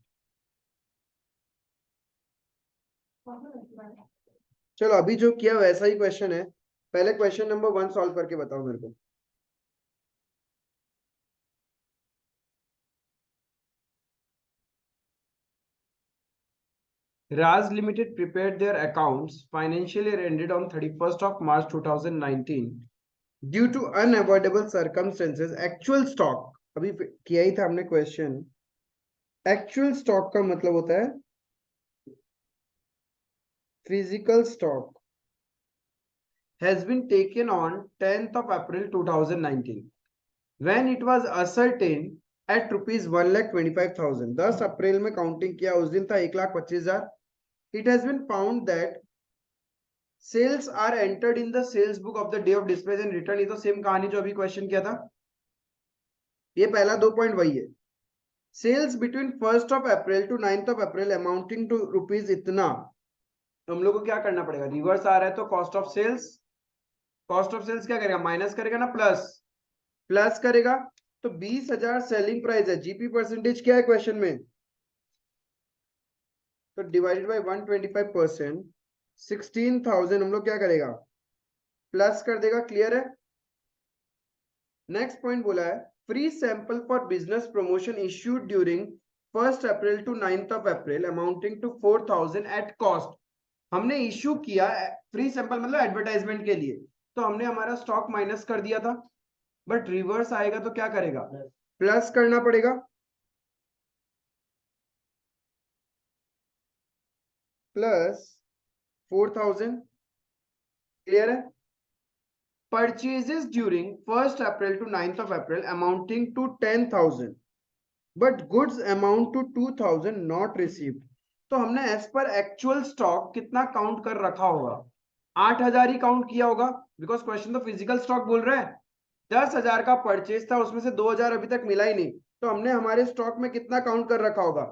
चलो अभी जो किया वैसा ही क्वेश्चन है, पहले क्वेश्चन नंबर 1 सॉल्व करके बताओ मेरे को। Raz Limited prepared their accounts financial year ended on 31st of March 2019 due to unavoidable circumstances. Actual stock अभी किया ही था हमने क्वेश्चन। एक्चुअल स्टॉक का मतलब होता है physical stock has been taken on 10th of April 2019 when it was ascertained at rupees 1,25,000। 10 अप्रैल में काउंटिंग किया, उस दिन था 1,25,000। It has been found that sales are entered in the sales book of the day of dispatch and return. ये तो सेम कहानी जो अभी क्वेश्चन किया था, ये पहला 2 पॉइंट वही है। Sales between 1st of April to 9th of April amounting to rupees इतना। हम लोग को क्या करना पड़ेगा? रिवर्स आ रहा है तो cost of sales, cost of sales क्या करेगा? माइनस करेगा ना, प्लस प्लस करेगा। तो 20,000 सेलिंग प्राइस है, जीपी परसेंटेज क्या है क्वेश्चन में? तो डिवाइडेड बाय 125%, 16,000 हम लोग क्या करेगा? प्लस कर देगा। क्लियर है? नेक्स्ट पॉइंट बोला है free sample for business promotion issued during 1st April to 9th of April amounting to 4,000 at cost. हमने इश्यू किया फ्री सैंपल मतलब एडवर्टाइजमेंट के लिए, तो हमने हमारा स्टॉक माइनस कर दिया था, बट रिवर्स आएगा तो क्या करेगा? प्लस करना पड़ेगा। प्लस 4,000। क्लियर है? Purchases during 1st April to 9th of April amounting to 10,000 but goods amount to 2,000 not received. तो हमने एज पर एक्चुअल स्टॉक कितना काउंट कर रखा होगा? 8,000 ही काउंट किया होगा, बिकॉज क्वेश्चन तो फिजिकल स्टॉक बोल रहा है। 10,000 का परचेज था, उसमें से 2,000 अभी तक मिला ही नहीं, तो हमने हमारे स्टॉक में कितना काउंट कर रखा होगा?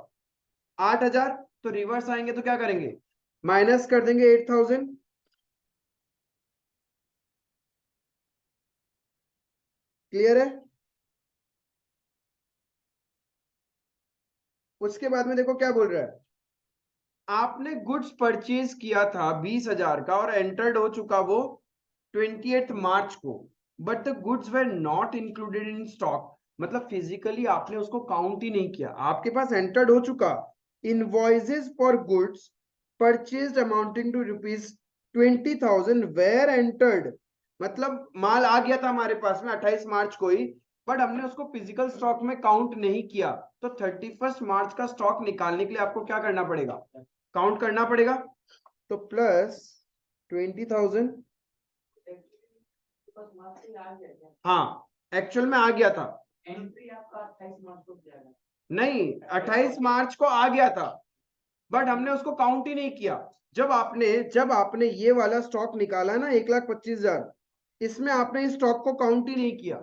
8,000। तो रिवर्स आएंगे तो क्या करेंगे? माइनस कर देंगे 8,000। क्लियर है? उसके बाद में देखो क्या बोल रहा है, आपने गुड्स परचेज किया था 20,000 का और एंटर्ड हो चुका वो 28 मार्च को, but the goods were not included in stock. मतलब फिजिकली आपने उसको काउंट ही नहीं किया, आपके पास एंटर्ड हो चुका invoices for goods purchased amounting to rupees 20,000 were entered. मतलब माल आ गया था हमारे पास में 28 मार्च को ही, बट हमने उसको फिजिकल स्टॉक में काउंट नहीं किया। तो 31st मार्च का स्टॉक निकालने के लिए आपको क्या करना पड़ेगा? काउंट करना पड़ेगा। तो प्लस 20,000। हाँ, एक्चुअल में आ गया था, एंट्री आपका 28 मार्च को किया गया नहीं, 28 मार्च को आ गया था, बट हमने उसको काउंट ही नहीं किया। जब आपने ये वाला स्टॉक निकाला ना 1,25,000, इसमें आपने इस स्टॉक को काउंट ही नहीं किया।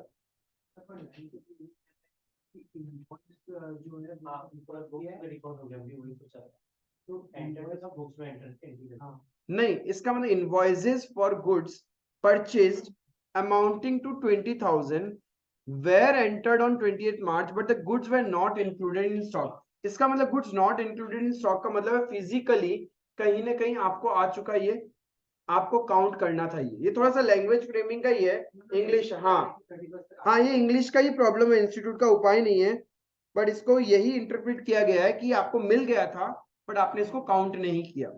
नहीं, इसका मतलब invoices for goods purchased amounting to 20,000 were entered on 28 March but the goods were not included in stock। इसका मतलब goods not included in stock का मतलब है फिजिकली कहीं ना कहीं आपको आ चुका ये आपको काउंट करना था। ये थोड़ा सा लैंग्वेज फ्रेमिंग का ही है, इंग्लिश। हाँ हाँ, ये इंग्लिश का ही प्रॉब्लम है, इंस्टीट्यूट का उपाय नहीं है। बट इसको यही इंटरप्रेट किया गया है कि आपको मिल गया था बट आपने इसको काउंट नहीं किया।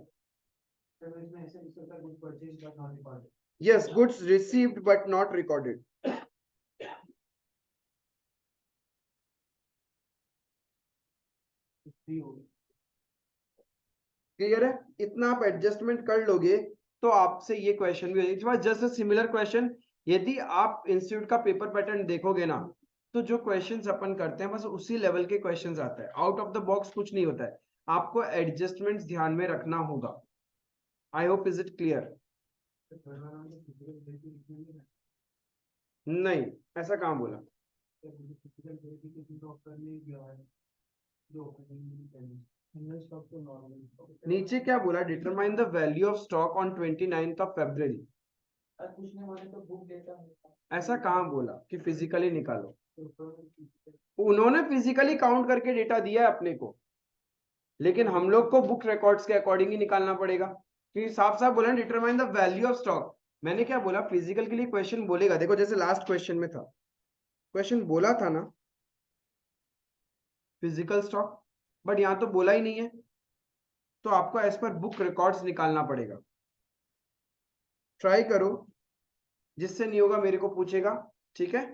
Yes, goods received but not recorded. Clear है? इतना आप एडजस्टमेंट कर लोगे तो आपसे ये क्वेश्चन भी जस्ट सिमिलर क्वेश्चन। यदि आप इंस्टीट्यूट का पेपर पैटर्न देखोगे ना, तो जो क्वेश्चंस अपन करते हैं बस उसी लेवल के क्वेश्चंस आते हैं, आउट ऑफ द बॉक्स कुछ नहीं होता है। आपको एडजस्टमेंट्स ध्यान में रखना होगा। I hope is it clear? नहीं, ऐसा कहाँ बोला? नीचे क्या बोला? Determine the value of stock on 29th of February। ऐसा कहाँ बोला कि फिजिकली निकालो? उन्होंने फिजिकली काउंट करके डेटा दिया है अपने को, लेकिन हम लोग को बुक रिकॉर्ड्स के अकॉर्डिंग ही निकालना पड़ेगा। क्योंकि साफ साफ बोला determine the value of stock. मैंने क्या बोला? फिजिकल के लिए क्वेश्चन बोलेगा, देखो जैसे लास्ट क्वेश्चन में था, क्वेश्चन बोला था ना फिजिकल स्टॉक, बट यहाँ तो बोला ही नहीं है, तो आपको एज पर बुक रिकॉर्ड्स निकालना पड़ेगा। ट्राई करो, जिससे नहीं होगा मेरे को पूछेगा, ठीक है?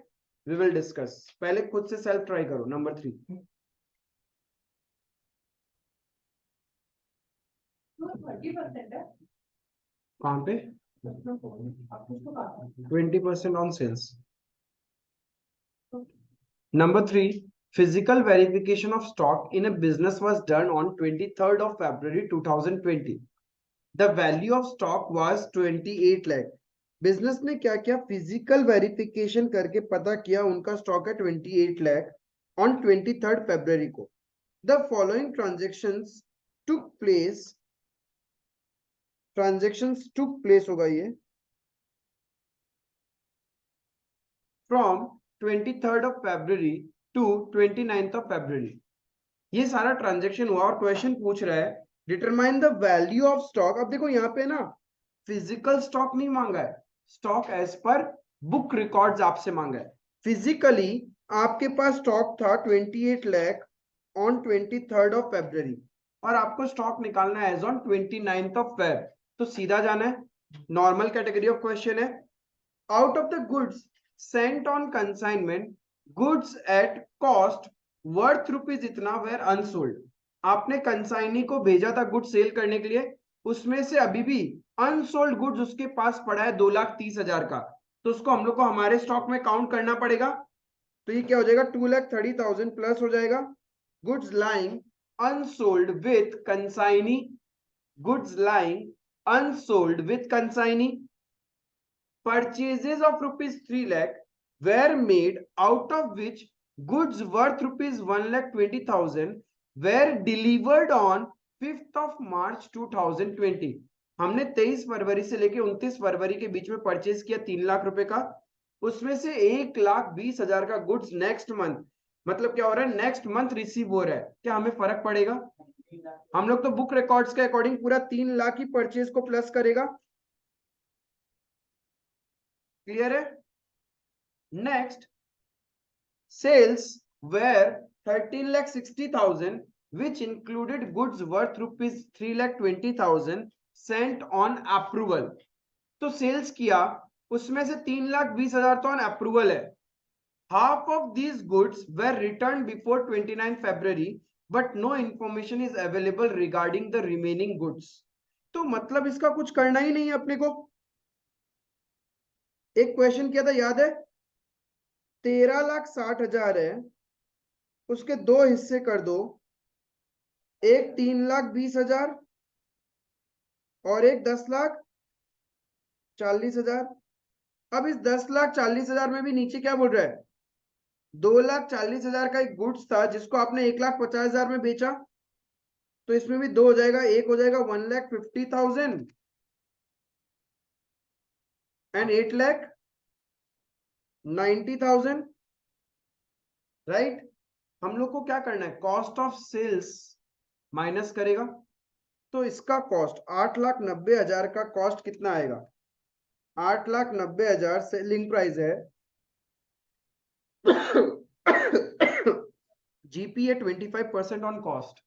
We will discuss. पहले खुद से सेल्फ ट्राई करो। नंबर 3 कहाँ पे? 20% on sales. Number 3, physical verification of stock in a business was done on 23rd of February 2020. The value of stock was 28 lakh. Business ने क्या किया? फिजिकल वेरिफिकेशन करके पता किया उनका स्टॉक है 28 लाख ऑन 23rd February को। The following transactions took place होगा ये from 23rd of February to 29th of February। ये सारा ट्रांजेक्शन हुआ और क्वेश्चन पूछ रहा है determine the value of stock. अब देखो यहाँ पे ना फिजिकल स्टॉक नहीं मांगा है, stock as per book records आपसे मांगा है। फिजिकली आपके पास स्टॉक था 28 lakh on 23rd of February और आपको स्टॉक निकालना है as on 29th of Feb। तो सीधा जाना है, नॉर्मल कैटेगरी ऑफ क्वेश्चन है। Out of the goods Saint on consignment, goods at cost worth rupees इतना वेर अनसोल्ड। आपने कंसाइनी को भेजा था गुड्स सेल करने के लिए, उसमें से अभी भी अनसोल्ड गुड्स उसके पास पड़ा है 2,30,000 का, तो उसको हम लोग को हमारे स्टॉक में काउंट करना पड़ेगा। तो ये क्या हो जाएगा? 2,30,000 प्लस हो जाएगा goods lying unsold with consignee, goods lying unsold with consignee. Purchases of rupees 3 lakh were made, out of which goods worth rupees 1,20,000 were delivered on 5th of March 2020। हमने 23 फरवरी से लेके 29 फरवरी के बीच में परचेज किया 3 लाख रुपए का, उसमें से 1,20,000 का गुड्स नेक्स्ट मंथ, मतलब क्या हो रहा है? नेक्स्ट मंथ रिसीव हो रहा है। क्या हमें फर्क पड़ेगा? हम लोग तो बुक रिकॉर्ड्स के अकॉर्डिंग पूरा 3 लाख ही परचेज को प्लस करेगा। क्लियर है? Next, sales were 13,60,000 which included goods worth rupees 3,20,000 sent on approval। तो सेल्स किया, उसमें से 3,20,000 तो ऑन अप्रूवल है। Half of these goods were return before 29 February but no information is available regarding the remaining goods. तो मतलब इसका कुछ करना ही नहीं है अपने को। एक क्वेश्चन किया था, याद है? 13,60,000 है, उसके दो हिस्से कर दो, एक 3,20,000 और एक 10,40,000। अब इस 10,40,000 में भी नीचे क्या बोल रहा है? 2,40,000 का एक गुड्स था जिसको आपने 1,50,000 में बेचा, तो इसमें भी दो हो जाएगा, एक हो जाएगा 1,50,000 एंड 8,90,000। राइट? हम लोग को क्या करना है? कॉस्ट ऑफ सेल्स माइनस करेगा, तो इसका कॉस्ट 8,90,000 का कॉस्ट कितना आएगा? 8,90,000 सेलिंग प्राइस है। GPA 25% on cost.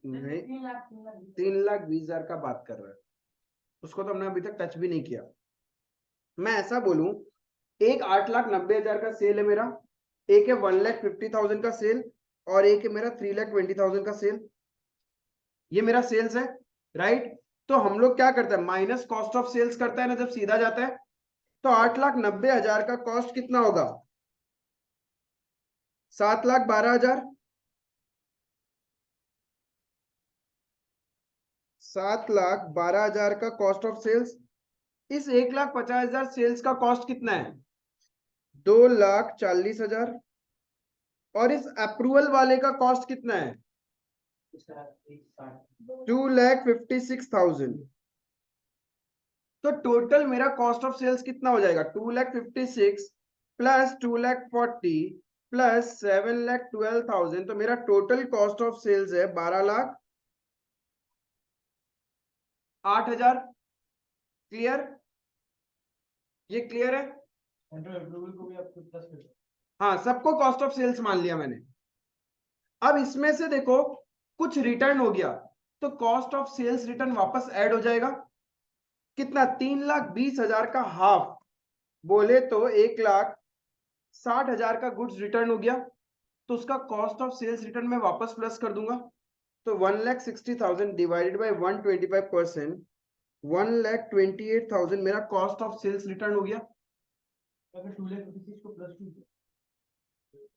नहीं, 3,20,000 का बात कर रहा है, उसको तो हमने अभी तक टच भी नहीं किया। मैं ऐसा बोलूं, एक 8,90,000 का सेल है मेरा, एक है 1,50,000 का सेल, और एक है मेरा 3,20,000 का सेल। ये मेरा सेल्स है, राइट? तो हम लोग क्या करते हैं, माइनस कॉस्ट ऑफ सेल्स करता है ना जब सीधा जाता है। तो 8,90,000 का कॉस्ट कितना होगा? 7,12,000। 7,12,000 का कॉस्ट ऑफ सेल्स। इस 1,50,000 सेल्स का कॉस्ट कितना है? 2,40,000। और इस अप्रूवल वाले का कॉस्ट कितना है? 2,56,000। तो टोटल मेरा कॉस्ट ऑफ सेल्स कितना हो जाएगा? 2,56,000 प्लस 2,40,000 प्लस 7,12,000। तो मेरा टोटल कॉस्ट ऑफ सेल्स है 12,08,000। क्लियर? ये क्लियर है? हाँ, सबको कॉस्ट ऑफ सेल्स मान लिया मैंने। अब इसमें से देखो कुछ रिटर्न हो गया, तो कॉस्ट ऑफ सेल्स रिटर्न वापस ऐड हो जाएगा। कितना? 3,20,000 का हाफ, बोले तो 1,60,000 का गुड्स रिटर्न हो गया, तो उसका कॉस्ट ऑफ सेल्स रिटर्न में वापस प्लस कर दूंगा। तो 1,60,000 डिवाइडेड बाय 125%, 1,28,000 मेरा कॉस्ट ऑफ सेल्स रिटर्न हो गया।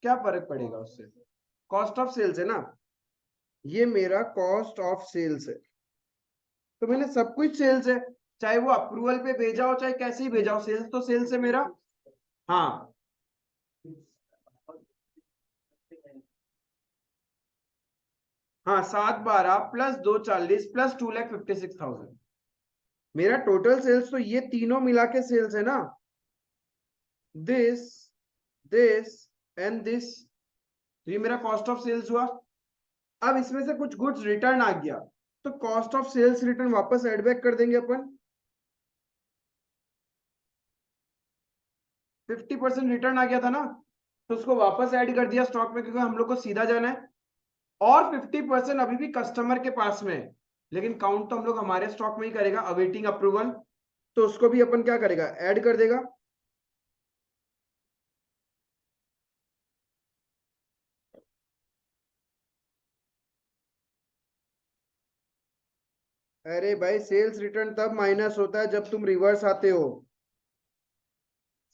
क्या फर्क पड़ेगा उससे? कॉस्ट ऑफ सेल्स है ना, ये मेरा कॉस्ट ऑफ सेल्स है। तो मैंने सब कुछ सेल्स है, चाहे वो अप्रूवल पे भेजा हो चाहे कैसे ही भेजा हो, सेल्स तो सेल्स है मेरा। हाँ, हाँ, 7,12 प्लस 2,40 प्लस 2,56,000 मेरा टोटल सेल्स। तो ये तीनों मिला के सेल्स है ना, दिस, दिस एंड दिस। ये मेरा कॉस्ट ऑफ सेल्स हुआ। अब इसमें से कुछ गुड्स रिटर्न आ गया, तो कॉस्ट ऑफ सेल्स रिटर्न वापस एड बैक कर देंगे अपन। 50% रिटर्न आ गया था ना, तो उसको वापस ऐड कर दिया स्टॉक में, क्योंकि हम लोग को सीधा जाना है। और 50% अभी भी कस्टमर के पास में है, लेकिन काउंट तो हम लोग हमारे स्टॉक में ही करेगा, अवेटिंग अप्रूवल। तो उसको भी अपन क्या करेगा, ऐड कर देगा। अरे भाई, सेल्स रिटर्न तब माइनस होता है जब तुम रिवर्स आते हो।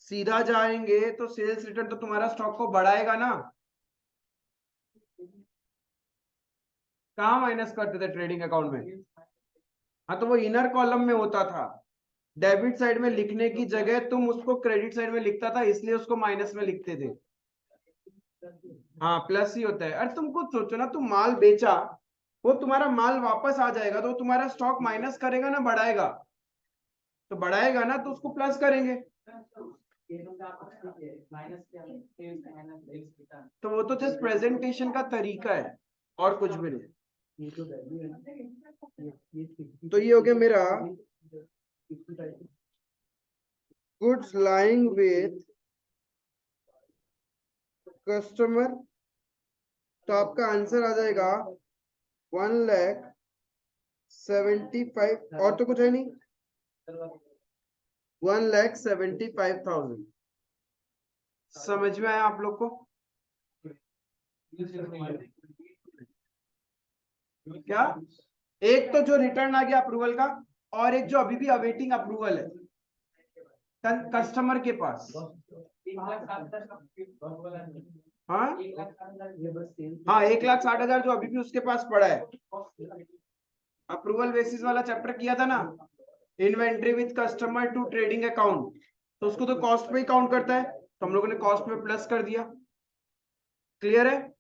सीधा जाएंगे तो सेल्स रिटर्न तो तुम्हारा स्टॉक को बढ़ाएगा ना। कहाँ माइनस करते थे ट्रेडिंग अकाउंट में? हाँ, तो वो इनर कॉलम में होता था। डेबिट साइड में लिखने की जगह तुम उसको क्रेडिट साइड में लिखता था, इसलिए उसको माइनस में लिखते थे। हाँ, प्लस ही होता है। अरे तुम खुद सोचो ना, तुम माल बेचा, वो तुम्हारा माल वापस आ जाएगा, तो तुम्हारा स्टॉक माइनस करेगा ना बढ़ाएगा? तो बढ़ाएगा ना, तो उसको प्लस करेंगे। तो वो तो जस्ट प्रेजेंटेशन का तरीका है, और कुछ भी नहीं। तो ये हो गया मेरा गुड्स लाइंग विथ कस्टमर। तो आपका आंसर आ जाएगा 1,75,000, और तो कुछ है नहीं, 1,75,000। समझ में आया आप लोग को? क्या? एक तो जो रिटर्न आ गया अप्रूवल का, और एक जो अभी भी अवेटिंग अप्रूवल है कस्टमर के पास। हाँ, हाँ, 1,60,000 जो अभी भी उसके पास पड़ा है। अप्रूवल बेसिस वाला चैप्टर किया था ना, inventory with customer to trading account, तो उसको तो कॉस्ट में ही काउंट करता है, तो हम लोगों ने कॉस्ट में प्लस कर दिया। क्लियर है?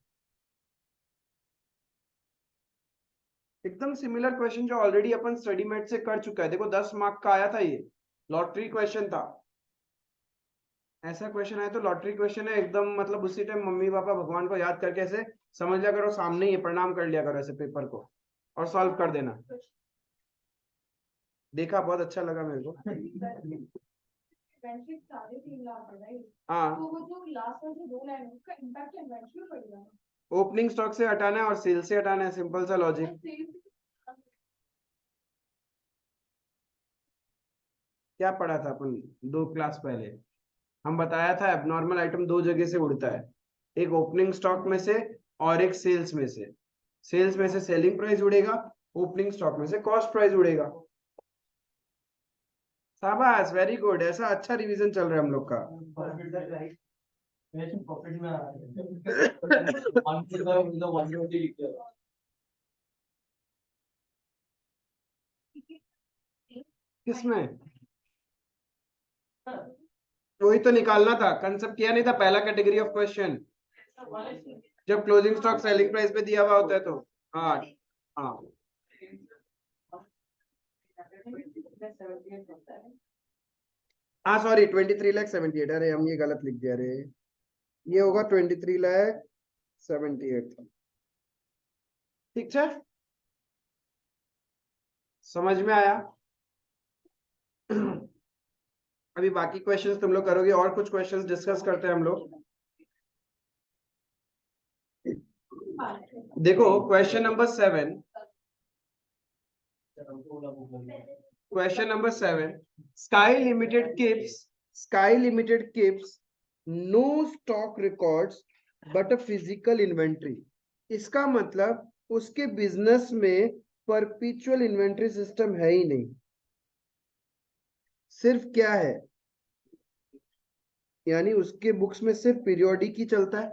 एकदम सिमिलर क्वेश्चन जो ऑलरेडी अपन स्टडी मेट से कर चुका है। देखो 10 मार्क का आया था, ये लॉटरी क्वेश्चन था। ऐसा क्वेश्चन है तो लॉटरी क्वेश्चन है एकदम, मतलब उसी टाइम मम्मी पापा भगवान को याद करके ऐसे समझ लिया करो, सामने ही प्रणाम कर लिया करो ऐसे पेपर को और सॉल्व कर देना। देखा, बहुत अच्छा लगा मेरे को। हाँ, तो वो जो लास्ट में जो 2 लाइन है उसका इम्पैक्ट इन्वेंटरी में पड़ेगा। ओपनिंग स्टॉक से हटाना है और सेल से हटाना है, सिंपल सा लॉजिक। क्या पढ़ा था अपन 2 क्लास पहले? हम बताया था एबनॉर्मल आइटम 2 जगह से उड़ता है, एक ओपनिंग स्टॉक में से और एक सेल्स में से। सेल्स में से सेलिंग प्राइस उड़ेगा, ओपनिंग स्टॉक में से कॉस्ट प्राइस उड़ेगा। शाबाश, वेरी गुड, ऐसा अच्छा रिवीजन चल रहा है हम लोग का। किसमें? वही तो निकालना था, कंसेप्ट किया नहीं था पहला कैटेगरी ऑफ क्वेश्चन, जब क्लोजिंग स्टॉक सेलिंग प्राइस पे दिया हुआ होता है तो। हाँ हाँ, हाँ सॉरी 23,78,000, अरे हम ये गलत लिख दिया रे, ये होगा 23,78,000। ठीक है, समझ में आया? अभी बाकी क्वेश्चंस तुम लोग करोगे, और कुछ क्वेश्चंस डिस्कस करते हैं हम लोग। देखो question number 7, question number 7, Sky Limited keeps no stock records but a physical inventory। इसका मतलब उसके बिजनेस में परपेचुअल इन्वेंट्री सिस्टम है ही नहीं, सिर्फ क्या है, यानी उसके बुक्स में सिर्फ पीरियोडिक ही चलता है।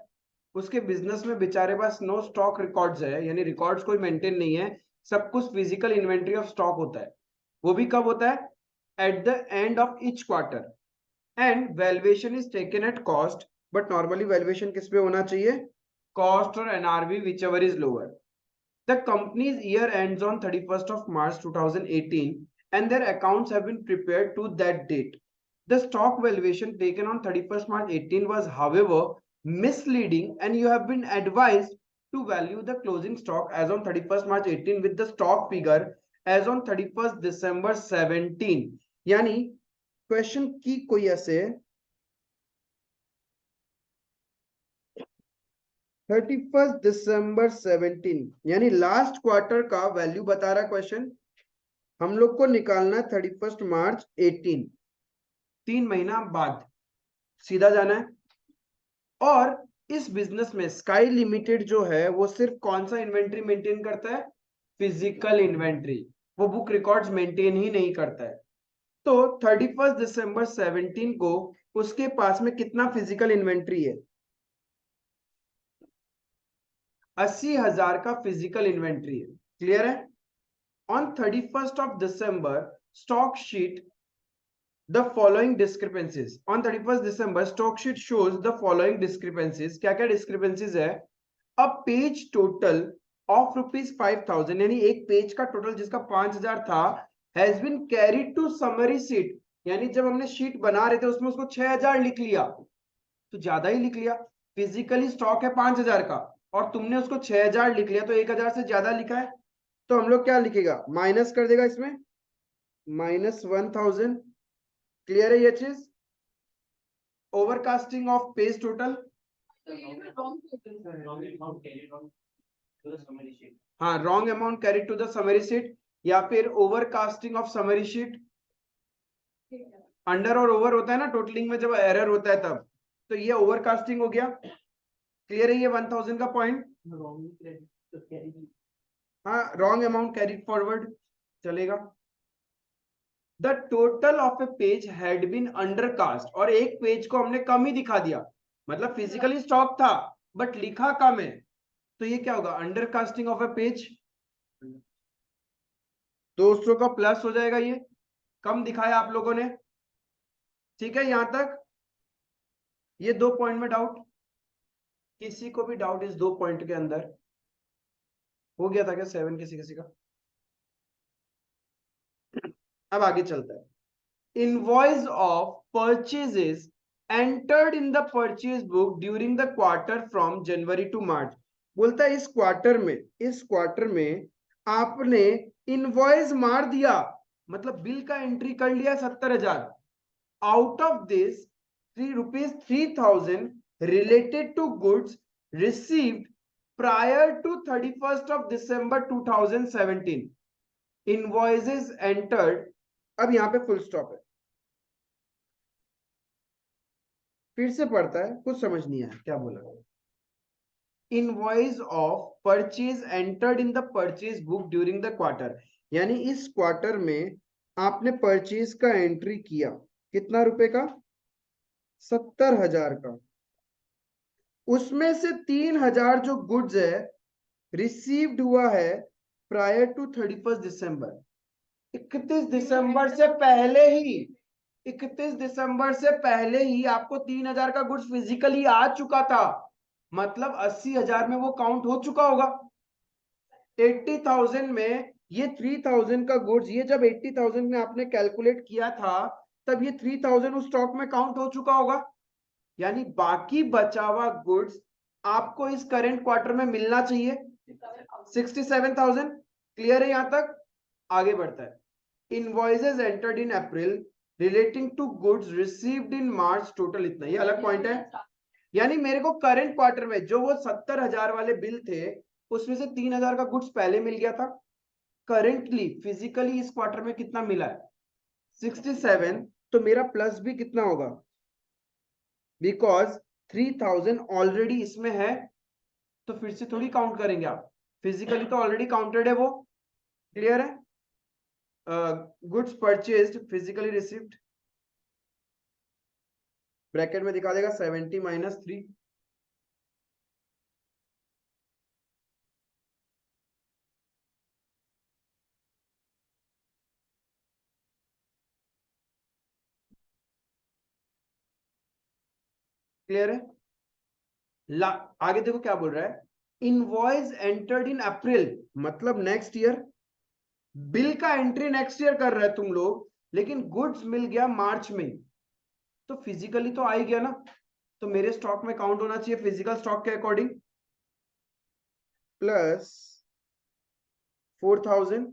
उसके बिजनेस में बेचारे पास नो स्टॉक रिकॉर्ड्स है, यानी रिकॉर्ड्स कोई मेंटेन नहीं है, सब कुछ फिजिकल इन्वेंट्री ऑफ स्टॉक होता है। वो भी कब होता है? At the end of each quarter, and valuation is taken at cost. But normally valuation किस पे होना चाहिए? कॉस्ट और NRV, which ever is lower. The company's year ends on 31st of March 2018 and their accounts have been prepared to that date. The stock valuation taken on 31st March 18 was, however, misleading, and you have been advised to value the closing stock as on 31st March 18 with the stock figure as on 31st December 17। यानी क्वेश्चन की कोई ऐसे 31st December 17, यानी लास्ट क्वार्टर का वैल्यू बता रहा क्वेश्चन, हम लोग को निकालना है 31st March 18, 3 महीना बाद सीधा जाना है। और इस बिजनेस में स्काई लिमिटेड जो है वो सिर्फ कौन सा इन्वेंट्री मेंटेन करता है? फिजिकल इन्वेंट्री, वो बुक रिकॉर्ड्स मेंटेन ही नहीं करता है। तो 31st December 17 को उसके पास में कितना फिजिकल इन्वेंट्री है? 80,000 का फिजिकल इन्वेंट्री है। क्लियर है? On 31st of December, stock sheet the following discrepancies. On 31st December, stock sheet shows the following discrepancies. क्या क्या discrepancies है? A page total of ₹5,000, यानी एक पेज का टोटल जिसका 5,000 था, has been carried to summary sheet, यानी जब हमने शीट बना रहे थे उसमें उसको 6,000 लिख लिया, तो ज्यादा ही लिख लिया। फिजिकली स्टॉक है 5,000 का और तुमने उसको 6,000 लिख लिया, तो 1,000 से ज्यादा लिखा है, तो हम लोग क्या लिखेगा? माइनस कर देगा इसमें, -1,000। क्लियर है ये चीज? ओवरकास्टिंग ऑफ पेज टोटल, हाँ, wrong amount carry to the summary sheet, या फिर overcasting of summary sheet. Under और ओवर होता है ना टोटलिंग में, जब एरर होता है तब, तो ये ओवरकास्टिंग हो गया। क्लियर है ये 1,000 का पॉइंट? हाँ, रॉन्ग अमाउंट कैरीड फॉरवर्ड चलेगा। The total of a page had been undercast, और एक पेज को हमने कम ही दिखा दिया, मतलब फिजिकली स्टॉक था बट लिखा कम है, तो ये क्या होगा? Undercasting of a page. 200 का प्लस हो जाएगा, ये कम दिखाया आप लोगों ने। ठीक है, यहां तक ये 2 पॉइंट में डाउट? किसी को भी डाउट इस 2 पॉइंट के अंदर? हो गया था क्या 7 किसी किसी का? अब आगे चलता है। Invoice of purchases entered in the purchase book during the quarter from January to March. बोलता है इस क्वार्टर में आपने इनवॉइस मार दिया, मतलब बिल का एंट्री कर लिया 70,000। Out of this ₹3,000 related to goods received prior to 31st of December 2017. Invoices entered। अब यहां पे फुल स्टॉप है, फिर से पढ़ता है, कुछ समझ नहीं आया क्या बोला। Invoice of purchase entered in the purchase book during the quarter, यानी इस क्वार्टर में आपने परचेज का एंट्री किया, कितना रुपए का? 70,000 का। उसमें से 3,000 जो गुड्स है रिसीव्ड हुआ है प्रायर टू 31 दिसंबर, 31 दिसंबर से पहले ही, 31 दिसंबर से पहले ही आपको 3,000 का गुड्स फिजिकली आ चुका था, मतलब 80,000 में वो काउंट हो चुका होगा। 80,000 में ये 3,000 का गुड्स, ये जब 80,000 में आपने कैलकुलेट किया था तब ये 3,000 उस स्टॉक में काउंट हो चुका होगा, यानी बाकी बचा हुआ गुड्स आपको इस करेंट क्वार्टर में मिलना चाहिए 67,000। क्लियर है यहां तक? आगे बढ़ता है। Invoices entered in April relating to goods received in March, total इतना, ये अलग पॉइंट है। यानी मेरे को करंट क्वार्टर में जो वो 70,000 वाले बिल थे उसमें से 3,000 का गुड्स पहले मिल गया था। करेंटली फिजिकली इस क्वार्टर में कितना मिला है? 67। तो मेरा प्लस भी कितना होगा? बिकॉज 3,000 ऑलरेडी इसमें है, तो फिर से थोड़ी काउंट करेंगे आप, फिजिकली तो ऑलरेडी काउंटेड है वो। क्लियर है? Goods purchased physically received, bracket में दिखा देगा 70 - 3। क्लियर है? आगे देखो क्या बोल रहा है, इनवॉइस एंटर्ड इन अप्रैल, मतलब नेक्स्ट ईयर, बिल का एंट्री नेक्स्ट ईयर कर रहे हैं तुम लोग, लेकिन गुड्स मिल गया मार्च में, तो फिजिकली तो आ ही गया ना, तो मेरे स्टॉक में काउंट होना चाहिए फिजिकल स्टॉक के अकॉर्डिंग, प्लस 4,000।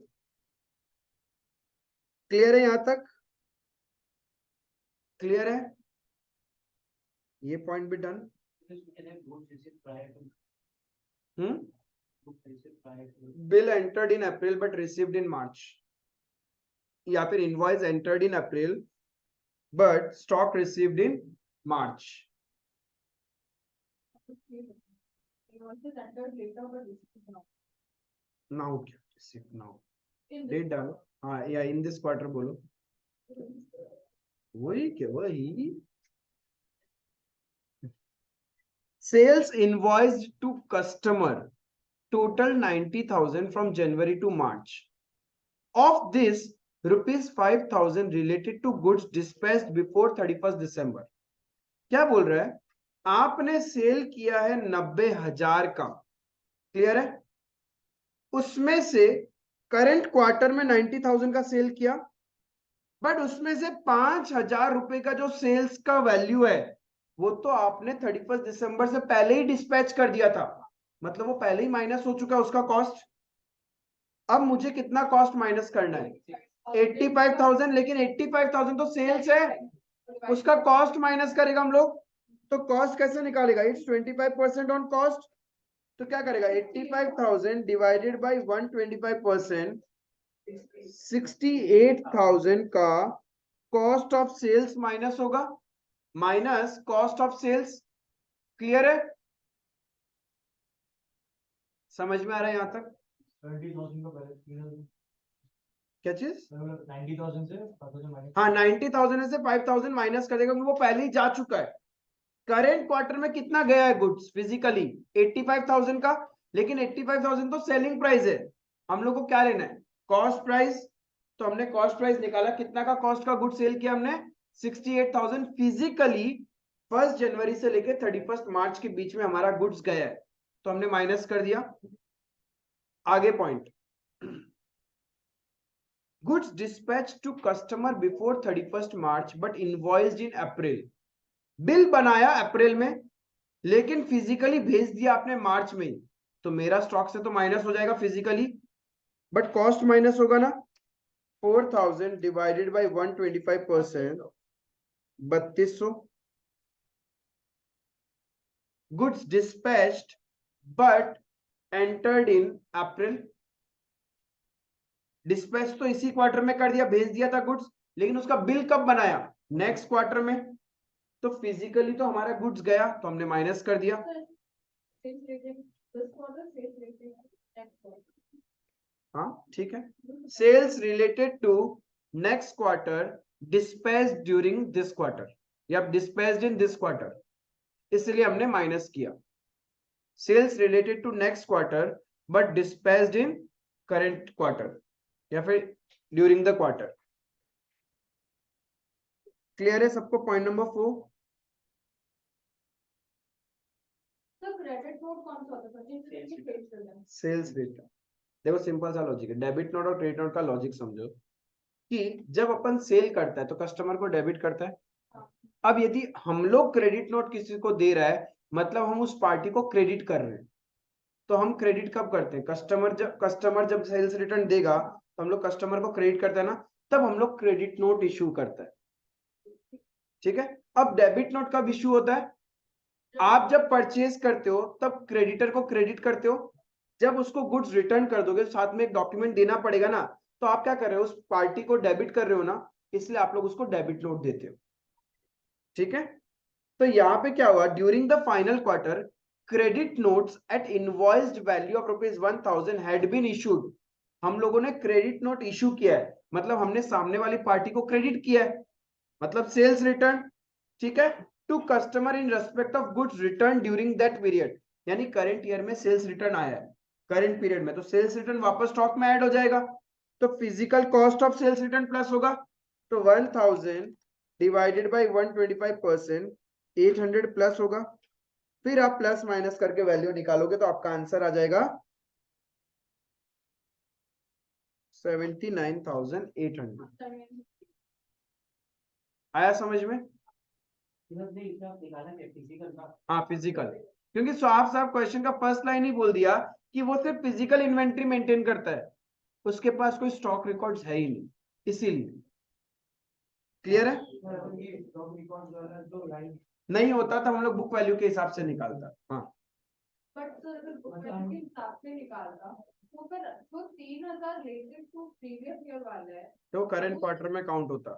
क्लियर है यहां तक? क्लियर है? ये पॉइंट भी done. Bill entered in April but received in March, या फिर invoice entered in April but stock received in March. Invoices entered later but received now. Now क्या रिसीव्ड नाउ, डेट डालो। हाँ, या इन दिस क्वार्टर बोलो, वही क्या वही। Sales invoiced to customer total 90,000 from January to March. Of this, ₹5,000 related to goods dispatched before 31st December. क्या बोल रहा है? आपने सेल किया है 90,000 का, क्लियर है? उसमें से करंट क्वार्टर में 90,000 का सेल किया, बट उसमें से 5,000 रुपए का जो सेल्स का वैल्यू है वो तो आपने 31 दिसंबर से पहले ही डिस्पैच कर दिया था, मतलब वो पहले ही माइनस हो चुका है उसका कॉस्ट। अब मुझे कितना कॉस्ट माइनस करना है? 85,000, लेकिन 85,000 तो सेल्स है, उसका कॉस्ट माइनस करेगा हम लोग, तो कॉस्ट कैसे निकालेगा? इट्स 25% ऑन कॉस्ट, तो क्या करेगा? 85,000 डिवाइडेड बाई 125%, 68,000 का कॉस्ट ऑफ सेल्स माइनस होगा, minus cost of sales. Clear है? समझ में आ रहा है यहां तक? 70,000 का पहले 3,000, क्या चीज? 90,000 से 5,000 माइनस। हाँ, 90,000 से 5,000 माइनस कर देगा क्योंकि वो पहले ही जा चुका है। करेंट क्वार्टर में कितना गया है गुड्स फिजिकली? 85,000 का, लेकिन 85,000 तो सेलिंग प्राइस है, हम लोग को क्या लेना है? Cost price. तो हमने कॉस्ट प्राइस निकाला, कितना का कॉस्ट का गुड सेल किया हमने? 68,000 फिजिकली 1 जनवरी से लेकर 31 मार्च के बीच में हमारा गुड्स गया है, तो हमने माइनस कर दिया। आगे point, goods dispatched to customer before 31st March but invoiced in April. Bill बनाया अप्रैल में, लेकिन फिजिकली भेज दिया आपने मार्च में ही, तो मेरा स्टॉक से तो माइनस हो जाएगा फिजिकली, बट कॉस्ट माइनस होगा ना। 4000 divided by 125%, 3200। Goods dispatched but entered in April. Dispatch तो इसी क्वार्टर में कर दिया, भेज दिया था गुड्स, लेकिन उसका बिल कब बनाया? नेक्स्ट क्वार्टर में। तो फिजिकली तो हमारा गुड्स गया, तो हमने माइनस कर दिया। हाँ ठीक है। Sales related to next quarter dispatched during this quarter, या डिस्पैच्ड इन दिस क्वार्टर, इसलिए हमने माइनस किया। Sales related to next quarter but dispatched in current quarter, या फिर ड्यूरिंग द क्वार्टर। क्लियर है सबको? Point number 4। क्रेडिट नोट कौन सा होता है? Sales return. देखो सिंपल सा लॉजिक है, डेबिट नोट और क्रेडिट नोट का लॉजिक समझो कि जब अपन सेल करता है तो कस्टमर को डेबिट करता है। अब यदि हम लोग क्रेडिट नोट किसी को दे रहा है, मतलब हम उस पार्टी को क्रेडिट कर रहे हैं। तो हम क्रेडिट कब करते हैं? कस्टमर जब सेल्स रिटर्न देगा तो हम लोग कस्टमर को क्रेडिट करते हैं ना, तब हम लोग क्रेडिट नोट इशू करता है। ठीक है। अब डेबिट नोट कब इशू होता है? आप जब परचेज करते हो तब क्रेडिटर को क्रेडिट करते हो, जब उसको गुड्स रिटर्न कर दोगे साथ में एक डॉक्यूमेंट देना पड़ेगा ना, तो आप क्या कर रहे हो? उस पार्टी को डेबिट कर रहे हो ना, इसलिए आप लोग उसको डेबिट नोट देते हो। ठीक है। तो यहाँ पे क्या हुआ? During the final quarter credit notes at invoiced value of ₹1000 had been issued. हम लोगों ने क्रेडिट नोट इशू किया है, मतलब हमने सामने वाली पार्टी को क्रेडिट किया है, मतलब सेल्स रिटर्न। ठीक है। To customer in respect of goods return during that period, यानी करंट ईयर में सेल्स रिटर्न आया है करंट पीरियड में, तो सेल्स रिटर्न वापस स्टॉक में ऐड हो जाएगा। तो physical cost of sales return plus होगा, तो 1000 डिवाइडेड बाई 125%, 800 प्लस होगा। फिर आप प्लस माइनस करके वैल्यू निकालोगे तो आपका आंसर आ जाएगा 79,800। आया समझ में? हाँ फिजिकल, क्योंकि साफ साफ क्वेश्चन का फर्स्ट लाइन ही बोल दिया कि वो सिर्फ फिजिकल इन्वेंट्री मेंटेन करता है, उसके पास कोई स्टॉक रिकॉर्ड्स है ही नहीं, इसीलिए। क्लियर है? नहीं होता तो हम लोग बुक वैल्यू के हिसाब से निकालता। हाँ बट सर अगर बुक वैल्यू के हिसाब से निकालता तो फिर जो 3000 रिलेटेड टू प्रीवियस ईयर वाला है तो करंट क्वार्टर में काउंट होता,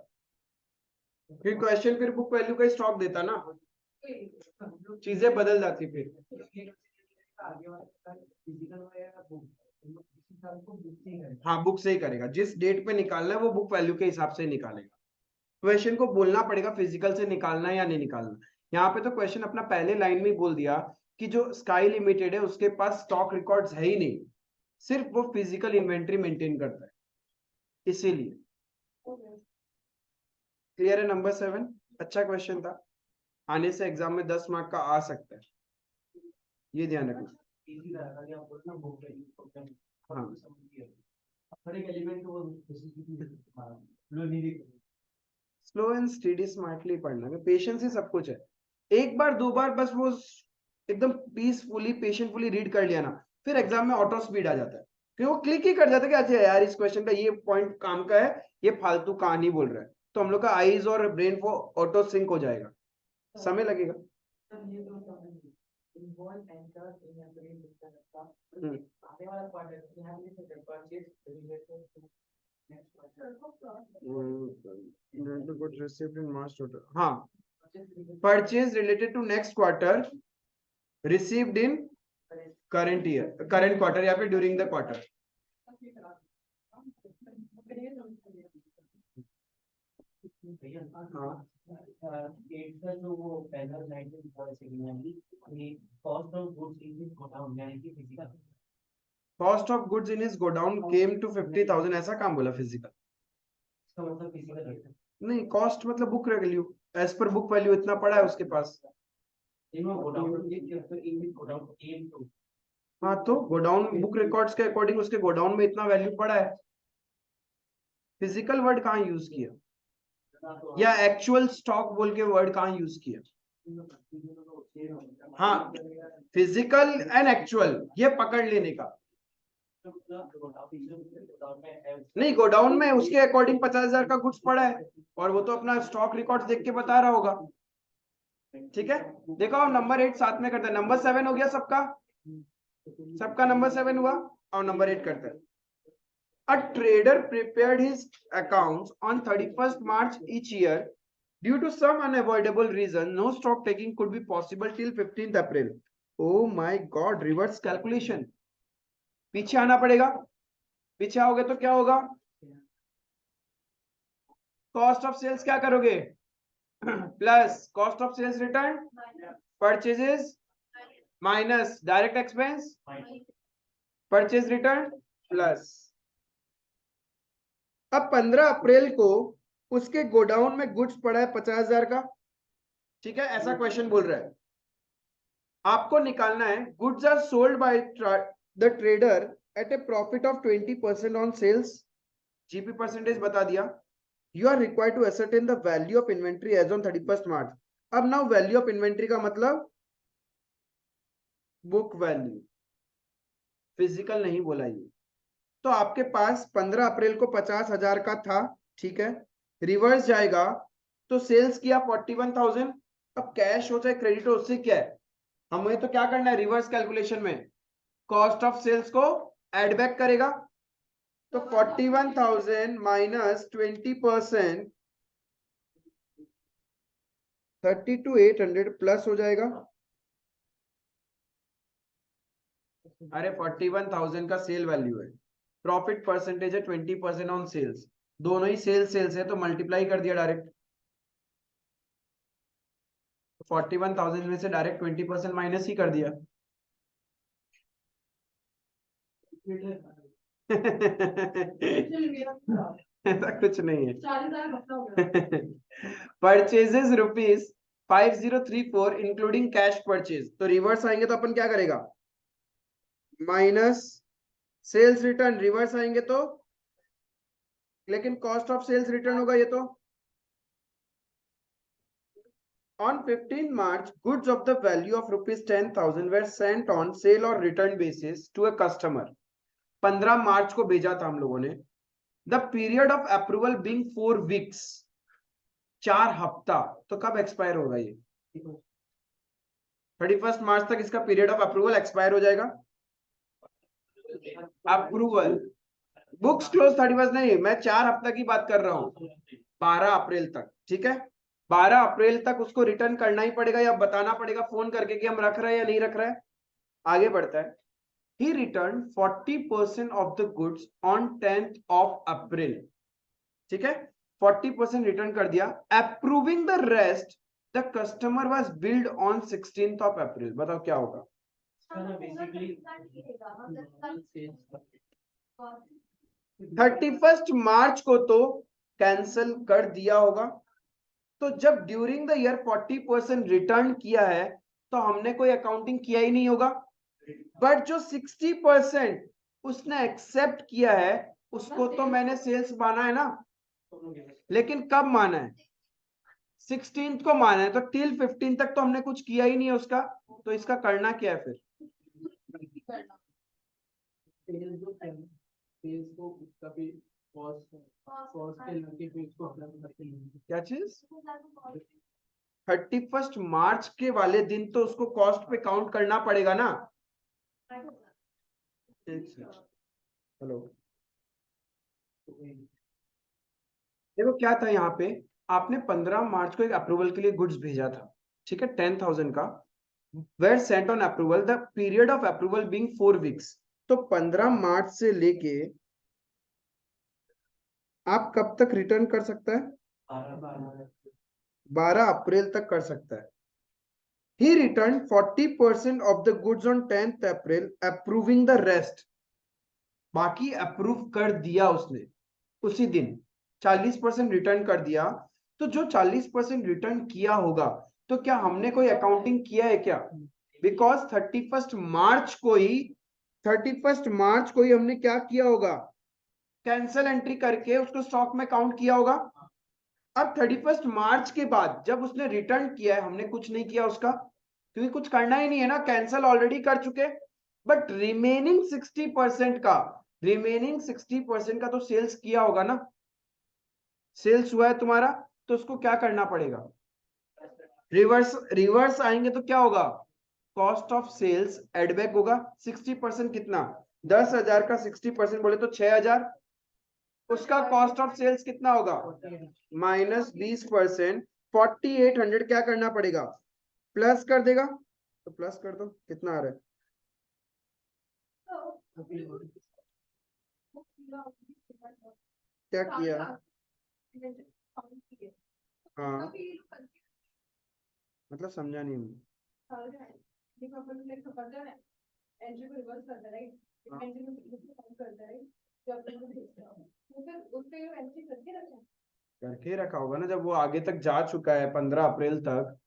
फिर क्वेश्चन फिर बुक वैल्यू का स्टॉक देता ना, चीजें बदल जाती फिर। हाँ बुक से ही करेगा, जिस डेट पे निकालना है वो बुक वैल्यू के हिसाब से निकालेगा। क्वेश्चन को बोलना पड़ेगा फिजिकल से निकालना है या नहीं निकालना। यहाँ पे तो क्वेश्चन अपना पहले लाइन में बोल दिया कि जो स्काई लिमिटेड है उसके पास स्टॉक रिकॉर्ड्स है ही नहीं, सिर्फ वो फिजिकल इन्वेंट्री मेंटेन करता है, इसीलिए। क्लियर है? नंबर 7 अच्छा क्वेश्चन था, आने से एग्जाम में 10 मार्क का आ सकता है, ये ध्यान रखना। हाँ स्लो एंड स्टडी स्मार्टली पढ़ना, पेशेंस ही सब कुछ है। एक बार दो बार बस वो एकदम पीसफुली पेशेंटफुली रीड कर लिया ना, फिर एग्जाम में ऑटो स्पीड आ जाता है, फिर वो क्लिक ही कर जाता है कि अच्छा यार इस क्वेश्चन का ये पॉइंट काम का है, ये फालतू कहानी बोल रहा है, तो हम लोग का आईज और ब्रेन को ऑटो सिंक हो जाएगा, समय लगेगा। हाँ purchase related to next quarter received in current year, current quarter या फिर during the quarter. Cost of goods in is godown came to 50,000, ऐसा काम बोला फिजिकल? नहीं कॉस्ट मतलब book value, as per book value इतना पड़ा है उसके पास। हाँ तो गोडाउन बुक रिकॉर्ड्स के अकॉर्डिंग उसके गोडाउन में इतना वैल्यू पड़ा है, फिजिकल वर्ड कहाँ यूज किया, या एक्चुअल स्टॉक बोल के वर्ड कहाँ यूज किया? हाँ, फिजिकल एंड एक्चुअल ये पकड़ लेने का नहीं, गोडाउन में उसके अकॉर्डिंग 50,000 का गुड्स पड़ा है और वो तो अपना स्टॉक रिकॉर्ड देख के बता रहा होगा। ठीक है, देखो अब नंबर 8 साथ में करते हैं। नंबर 7 हो गया सबका, सबका नंबर 7 हुआ और नंबर 8 करते हैं। A trader prepared his accounts on 31st March each year. Due to some unavoidable reason, no stock taking could be possible till 15th April. Oh my God, reverse calculation. पीछे आना पड़ेगा, पीछे आओगे तो क्या होगा? कॉस्ट ऑफ सेल्स क्या करोगे? Plus cost of sales return, purchases minus direct expense, purchase return plus. अब 15 अप्रैल को उसके गोडाउन में गुड्स पड़ा है 50,000 का। ठीक है, ऐसा क्वेश्चन बोल रहा है, आपको निकालना है goods are sold by the trader at a profit of 20% on sales, GP percentage बता दिया। You are required to ascertain the value of inventory as on 31st March. अब नाउ वैल्यू ऑफ इन्वेंट्री का मतलब बुक वैल्यू, फिजिकल नहीं बोला ये। तो आपके पास 15 अप्रैल को 50,000 का था, ठीक है, रिवर्स जाएगा तो सेल्स किया 41,000। अब कैश हो चाहे क्रेडिट हो, उससे क्या है, हमें तो क्या करना है रिवर्स कैलकुलेशन में, कॉस्ट ऑफ सेल्स को एड बैक करेगा। तो 41,000 माइनस 20% 32,800 प्लस हो जाएगा। अरे 41,000 का सेल वैल्यू है, प्रॉफिट परसेंटेज है 20% ऑन सेल्स, दोनों ही सेल्स है तो मल्टीप्लाई कर दिया डायरेक्ट। 41,000 में से डायरेक्ट 20% माइनस ही कर दिया। ऐसा कुछ नहीं है। Purchases rupees 5034 including cash purchase, तो रिवर्स आएंगे तो अपन क्या करेगा, माइनस सेल्स रिटर्न, रिवर्स आएंगे तो, लेकिन कॉस्ट ऑफ सेल्स रिटर्न होगा ये तो। On 15 March, goods of the value of rupees 10,000 were sent on sale or return basis to a customer. 15 मार्च को भेजा था हम लोगों ने। The period of approval being 4 weeks, 4 हफ्ता, तो कब एक्सपायर होगा ये? 31 मार्च तक इसका पीरियड ऑफ अप्रूवल एक्सपायर हो जाएगा। अप्रूवल बुक्स क्लोज 31 नहीं, मैं 4 हफ्ता की बात कर रहा हूं, 12 अप्रैल तक। ठीक है, 12 अप्रैल तक उसको रिटर्न करना ही पड़ेगा या बताना पड़ेगा फोन करके कि हम रख रहे हैं या नहीं रख रहे हैं। आगे बढ़ता है, he returned 40% of the goods on 10th of April। ठीक है, 40% रिटर्न कर दिया, approving the rest the customer was billed on 16th of April। बताओ क्या होगा? 31st मार्च को तो कैंसिल कर दिया होगा, तो जब ड्यूरिंग द ईयर 40% रिटर्न किया है तो हमने कोई अकाउंटिंग किया ही नहीं होगा। बट जो 60% उसने एक्सेप्ट किया है उसको तो मैंने सेल्स माना है ना, लेकिन कब माना है? 16th को माना है, तो टिल 15 तक तो हमने कुछ किया ही नहीं है उसका, तो इसका करना क्या है फिर? क्या चीज? 31st मार्च के वाले दिन तो उसको कॉस्ट पे काउंट करना पड़ेगा ना। हेलो, देखो क्या था यहाँ पे, आपने 15 मार्च को एक अप्रूवल के लिए गुड्स भेजा था, ठीक है, 10,000 का, where sent on approval, the period of approval being 4 weeks. तो 15 मार्च से लेके आप कब तक रिटर्न कर सकता है? 12 अप्रैल तक कर सकता है। He returned 40% of the goods on 10th April, approving the rest। बाकी अप्रूव कर दिया उसने उसी दिन, 40% रिटर्न कर दिया। तो जो 40% रिटर्न किया होगा तो क्या हमने कोई अकाउंटिंग किया है क्या? बिकॉज 31st मार्च को ही हमने क्या किया होगा, कैंसल एंट्री करके उसको स्टॉक में काउंट किया होगा। अब 31 मार्च के बाद जब उसने रिटर्न किया है, हमने कुछ नहीं किया उसका, क्योंकि कुछ करना ही नहीं है ना, कैंसिल ऑलरेडी कर चुके। बट रिमेनिंग 60% का तो सेल्स किया होगा ना, सेल्स हुआ है तुम्हारा, तो उसको क्या करना पड़ेगा, रिवर्स आएंगे तो क्या होगा, कॉस्ट ऑफ सेल्स एडबैक होगा। 60% कितना, 10,000 का 60% बोले तो 6,000, उसका कॉस्ट ऑफ सेल्स कितना होगा, -20%, 4800 क्या करना पड़ेगा, प्लस कर देगा, तो प्लस कर दो, कितना आ रहा है, क्या किया, हाँ मतलब समझा नहीं मैं। करके रखा होगा ना, जब वो आगे तक जा चुका है 15 अप्रैल तक,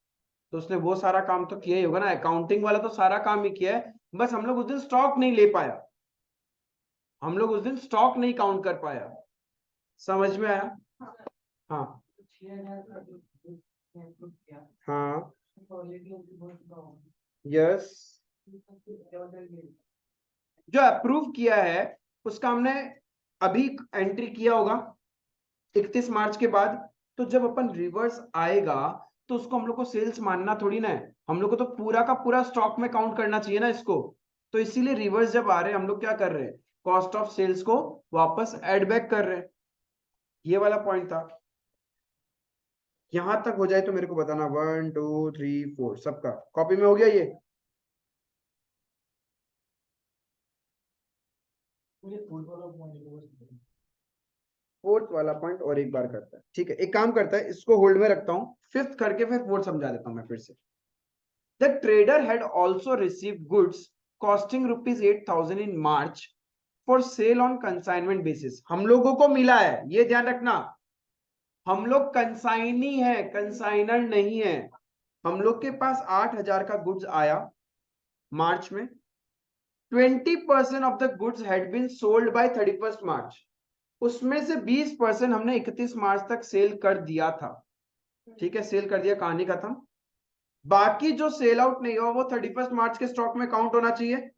तो उसने वो सारा काम तो किया ही होगा ना, अकाउंटिंग वाला तो सारा काम ही किया है, बस हम लोग उस दिन स्टॉक नहीं ले पाया, हम लोग उस दिन स्टॉक नहीं काउंट कर पाया। समझ में आया? हाँ हाँ यस, जो अप्रूव किया है उसका हमने अभी एंट्री किया होगा 31 मार्च के बाद, तो जब अपन रिवर्स आएगा तो उसको हम लोग को सेल्स मानना थोड़ी ना है, हम लोग को तो पूरा का पूरा स्टॉक में काउंट करना चाहिए ना इसको। तो इसीलिए रिवर्स जब आ रहे हैं हम लोग क्या कर रहे हैं, कॉस्ट ऑफ सेल्स को वापस एड बैक कर रहे हैं। ये वाला पॉइंट था। यहां तक हो जाए तो मेरे को बताना, 1 2 3 4 सबका कॉपी में हो गया ये? मुझे फूड वाला पॉइंट फोर्थ वाला पॉइंट और एक बार करता है, ठीक है, एक काम करता है, इसको होल्ड में रखता हूं, फिफ्थ करके फिर फोर्थ समझा देता हूं मैं फिर से। The trader had also received goods costing rupees 8,000 in March for sale on consignment basis। हम लोगों को मिला है, ये ध्यान रखना, हम लोग कंसाइनी है, कंसाइनर नहीं है। हम लोग के पास 8,000 का गुड्स आया मार्च में, 20% of the goods had been sold by 31 March, उसमें से 20% हमने 31 मार्च तक सेल कर दिया था, ठीक है, सेल कर दिया, कहानी खत्म। बाकी जो सेल आउट नहीं हुआ वो 31 मार्च के स्टॉक में काउंट होना चाहिए,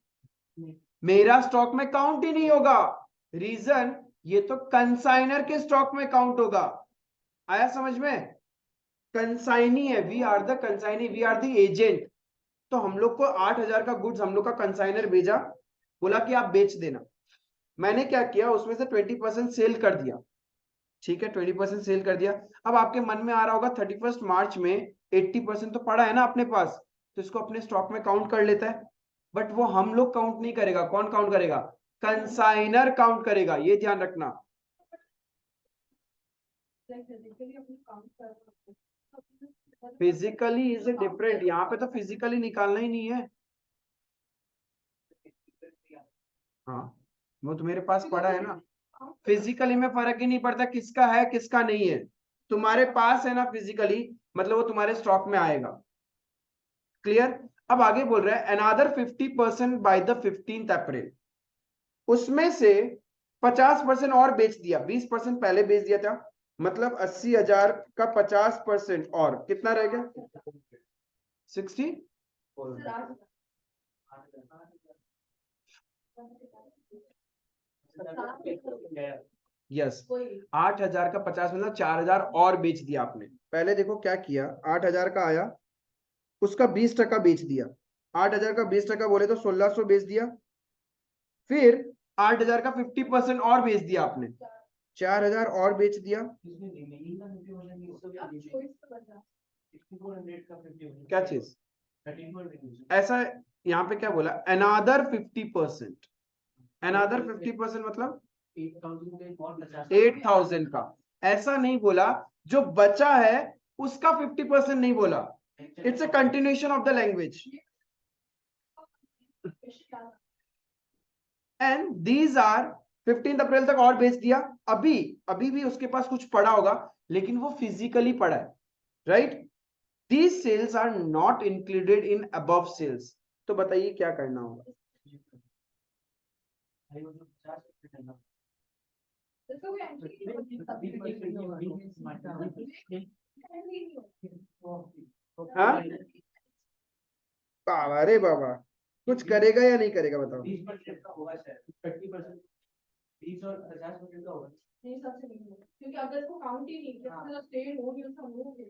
मेरा स्टॉक में काउंट ही नहीं होगा। रीजन, ये तो कंसाइनर के स्टॉक में काउंट होगा। आया समझ में? कंसाइनी है, we are the consignee, we are the agent. तो हम लोग को 8,000 का गुड्स हम लोग का कंसाइनर भेजा, बोला कि आप बेच देना, मैंने क्या किया, उसमें से 20% सेल कर दिया, ठीक है, 20% सेल कर दिया। अब आपके मन में आ रहा होगा 31 मार्च में 80% तो पड़ा है ना अपने पास, तो इसको अपने स्टॉक में काउंट कर लेता है। बट वो हम लोग काउंट नहीं करेगा, कौन काउंट करेगा, कंसाइनर काउंट करेगा, ये ध्यान रखना। फिजिकली इज डिफरेंट, यहाँ पे तो फिजिकली निकालना ही नहीं है। हाँ वो तो मेरे पास पड़ा है ना, फिजिकली में फर्क ही नहीं पड़ता किसका है किसका नहीं है, तुम्हारे पास है ना फिजिकली, मतलब वो तुम्हारे स्टॉक में आएगा। क्लियर? अब आगे बोल रहा है अनदर 50% बाय द 15th अप्रैल, उसमें से 50% और बेच दिया, 20% पहले बेच दिया था, मतलब 80,000 का 50% और कितना रह गया, 60। यस, 8,000 का 50 मतलब 4,000 और बेच दिया आपने। पहले देखो क्या किया, 8,000 का आया, उसका 20% बेच दिया, 8,000 का 20% बोले तो 1,600 बेच दिया, फिर 8,000 का 50% और बेच दिया आपने, 4,000 और बेच दिया। क्या चीज ऐसा, यहाँ पे क्या बोला, अनादर 50%, अनादर 50% मतलब 8,000 का, ऐसा नहीं बोला, जो बचा है उसका 50% नहीं बोला, it's a continuation of the language. And these are 15 अप्रैल तक और बेच दिया, अभी अभी भी उसके पास कुछ पड़ा होगा, लेकिन वो फिजिकली पड़ा है, right? These sales are not included in above sales. तो बताइए क्या करना होगा, इसको भी एंट्री नहीं होती, हाँ बाबा रे बाबा, कुछ करेगा या नहीं करेगा बताओ। 20% का होगा शायद, 30%, 30 और 50% का होगा। नहीं सबसे नहीं होगा, क्योंकि अगर इसको काउंट ही नहीं किया तो स्टेट हो नहीं, उसका मूव है।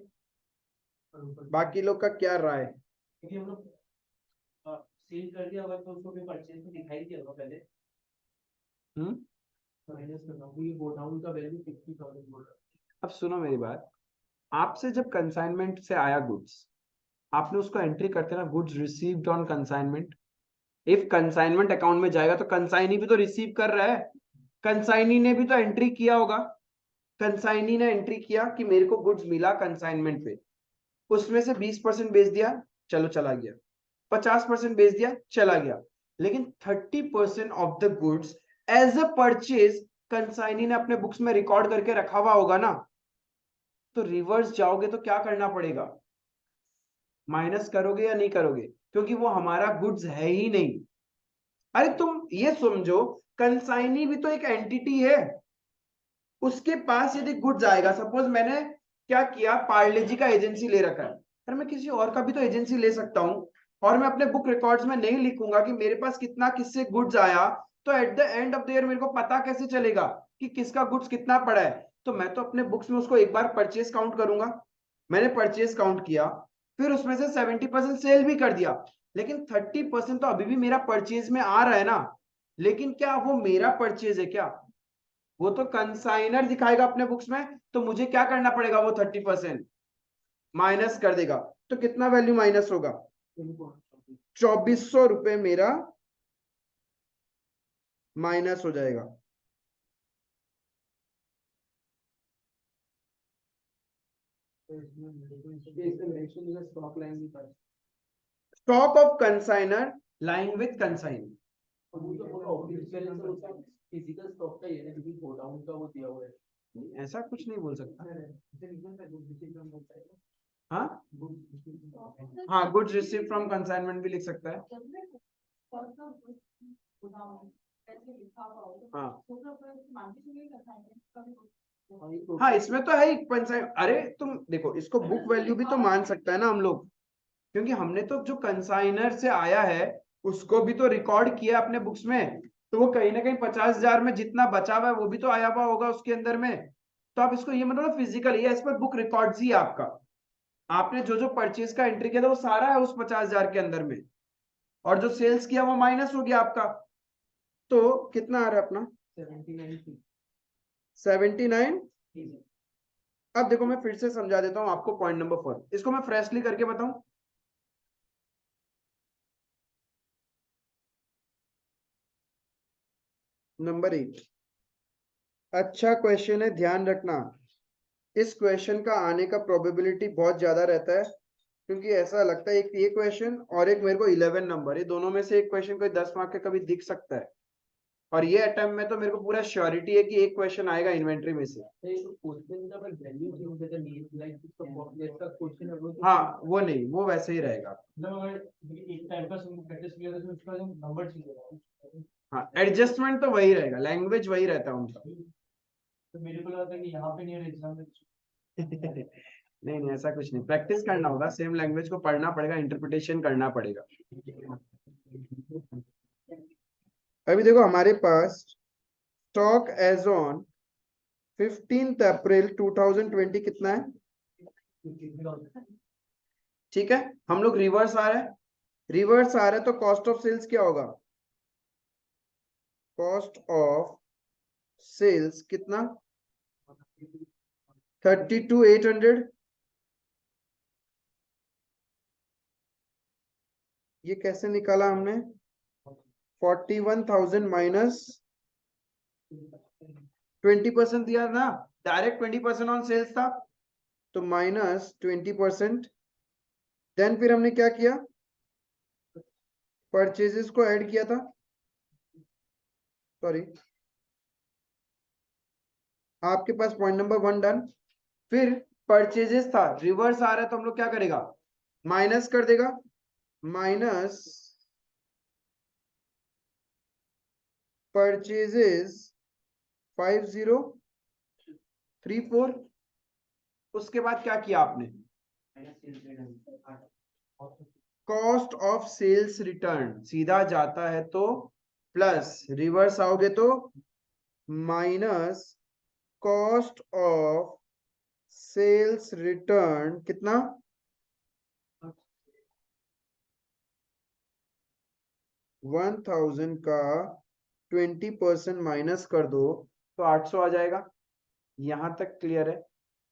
बाकी लोग का क्या राय है? क्योंकि हम लोग सेल कर दिया होगा तो उसको भी परचेज में दिखाई दिया होगा पहले। माइनस करना होगा, ये गो डाउन का वैल्यू 50,000 बोल रहा है। अब सुनो मेरी बात, आपसे जब कंसाइनमेंट से आया गुड्स, आपने उसको एंट्री करते ना, goods received on consignment. If consignment account में जाएगा तो कंसाइनी भी तो रिसीव कर रहा है, कंसाइनी ने भी तो एंट्री किया होगा। कंसाइनी ने एंट्री किया कि मेरे को गुड्स मिला कंसाइनमेंट पे, उसमें से 20% बेच दिया, चलो चला गया, 50% बेच दिया, चला गया। लेकिन 30% of the goods as a purchase consignee ने अपने बुक्स में रिकॉर्ड करके रखा हुआ होगा ना। तो रिवर्स जाओगे तो क्या करना पड़ेगा, माइनस करोगे या नहीं करोगे, क्योंकि वो हमारा गुड्स है ही नहीं। अरे तुम ये समझो, कंसाइनी भी तो एक एंटिटी है, उसके पास यदि गुड्स आएगा, सपोज मैंने क्या किया, पार्ले जी का एजेंसी ले रखा है, पर मैं किसी और का भी तो एजेंसी ले सकता हूं, और मैं अपने बुक रिकॉर्ड्स में नहीं लिखूंगा कि मेरे पास कितना किससे गुड्स आया, तो at the end of the year मेरे को पता कैसे चलेगा कि किसका गुड्स कितना पड़ा है। तो मैं तो अपने बुक्स में उसको एक बार परचेज काउंट करूंगा, मैंने परचेज काउंट किया, फिर उसमें से 70% सेल भी कर दिया, लेकिन 30% तो अभी भी मेरा परचेज में आ रहा है ना। लेकिन क्या वो मेरा परचेज है क्या, वो तो कंसाइनर दिखाएगा अपने बुक्स में, तो मुझे क्या करना पड़ेगा, वो 30% माइनस कर देगा। तो कितना वैल्यू माइनस होगा, 2400 रुपए मेरा माइनस हो जाएगा। स्टॉक लाइन भी pass. Stock of consignor line with consign. Physical stock का ये है, क्योंकि गोडाउन का वो दिया हुआ है। ऐसा कुछ नहीं बोल सकता। हाँ हाँ, गुड्स रिसीव फ्रॉम कंसाइनमेंट भी लिख सकता है। हाँ हाँ, इसमें तो है ही कंसाइन। अरे तुम देखो, इसको बुक वैल्यू भी तो मान सकता है ना हम लोग, क्योंकि हमने तो जो कंसाइनर से आया है उसको भी तो रिकॉर्ड किया अपने बुक्स में, तो वो कहीं ना कहीं 50,000 में जितना बचा हुआ है वो भी तो आया हुआ होगा उसके अंदर में। तो आप इसको ये मतलब फिजिकल, ये एज पर बुक रिकॉर्ड्स ही है आपका, आपने जो जो परचेज का एंट्री किया था वो सारा है उस 50,000 के अंदर में, और जो सेल्स किया वो माइनस हो गया आपका। तो कितना आ रहा है अपना, 79। अब देखो मैं फिर से समझा देता हूं आपको पॉइंट नंबर 4, इसको मैं फ्रेशली करके बताऊं। नंबर 8, अच्छा क्वेश्चन है, ध्यान रखना। इस क्वेश्चन का आने का प्रोबेबिलिटी बहुत ज्यादा रहता है, क्योंकि ऐसा लगता है एक ये क्वेश्चन और एक मेरे को 11 नंबर, ये दोनों में से एक क्वेश्चन कोई 10 मार्क का कभी दिख सकता है, और ये अटेम्प्ट में तो मेरे को पूरा श्योरिटी है कि एक क्वेश्चन आएगा इन्वेंट्री में से। हाँ वो नहीं, वो वैसे ही रहेगा। हाँ एडजस्टमेंट तो वही रहेगा, लैंग्वेज वही रहता है उनका। तो मेरे को लगता है कि यहाँ पे नहीं है एग्जाम में। नहीं नहीं, ऐसा कुछ नहीं, प्रैक्टिस करना होगा, सेम लैंग्वेज को पढ़ना पड़ेगा, इंटरप्रिटेशन करना पड़ेगा। अभी देखो हमारे पास स्टॉक एज ऑन 15 अप्रैल 2020 कितना है, ठीक है। हम लोग रिवर्स आ रहे हैं, रिवर्स आ रहे हैं तो कॉस्ट ऑफ सेल्स क्या होगा, कॉस्ट ऑफ सेल्स कितना, 32,800। ये कैसे निकाला हमने, 41,000 माइनस 20% दिया ना, डायरेक्ट 20% ऑन सेल्स था, तो माइनस 20%। देन फिर हमने क्या किया, परचेजेस को ऐड किया था, सॉरी आपके पास पॉइंट नंबर 1 डन। फिर परचेजेस था, रिवर्स आ रहा है तो हम लोग क्या करेगा, माइनस कर देगा, माइनस परचेजेस 5034। उसके बाद क्या किया आपने? कॉस्ट ऑफ सेल्स रिटर्न, सीधा जाता है तो प्लस, रिवर्स आओगे तो minus cost of sales return. कितना? 1000 का 20% माइनस कर दो तो 800 आ जाएगा। यहां तक क्लियर है?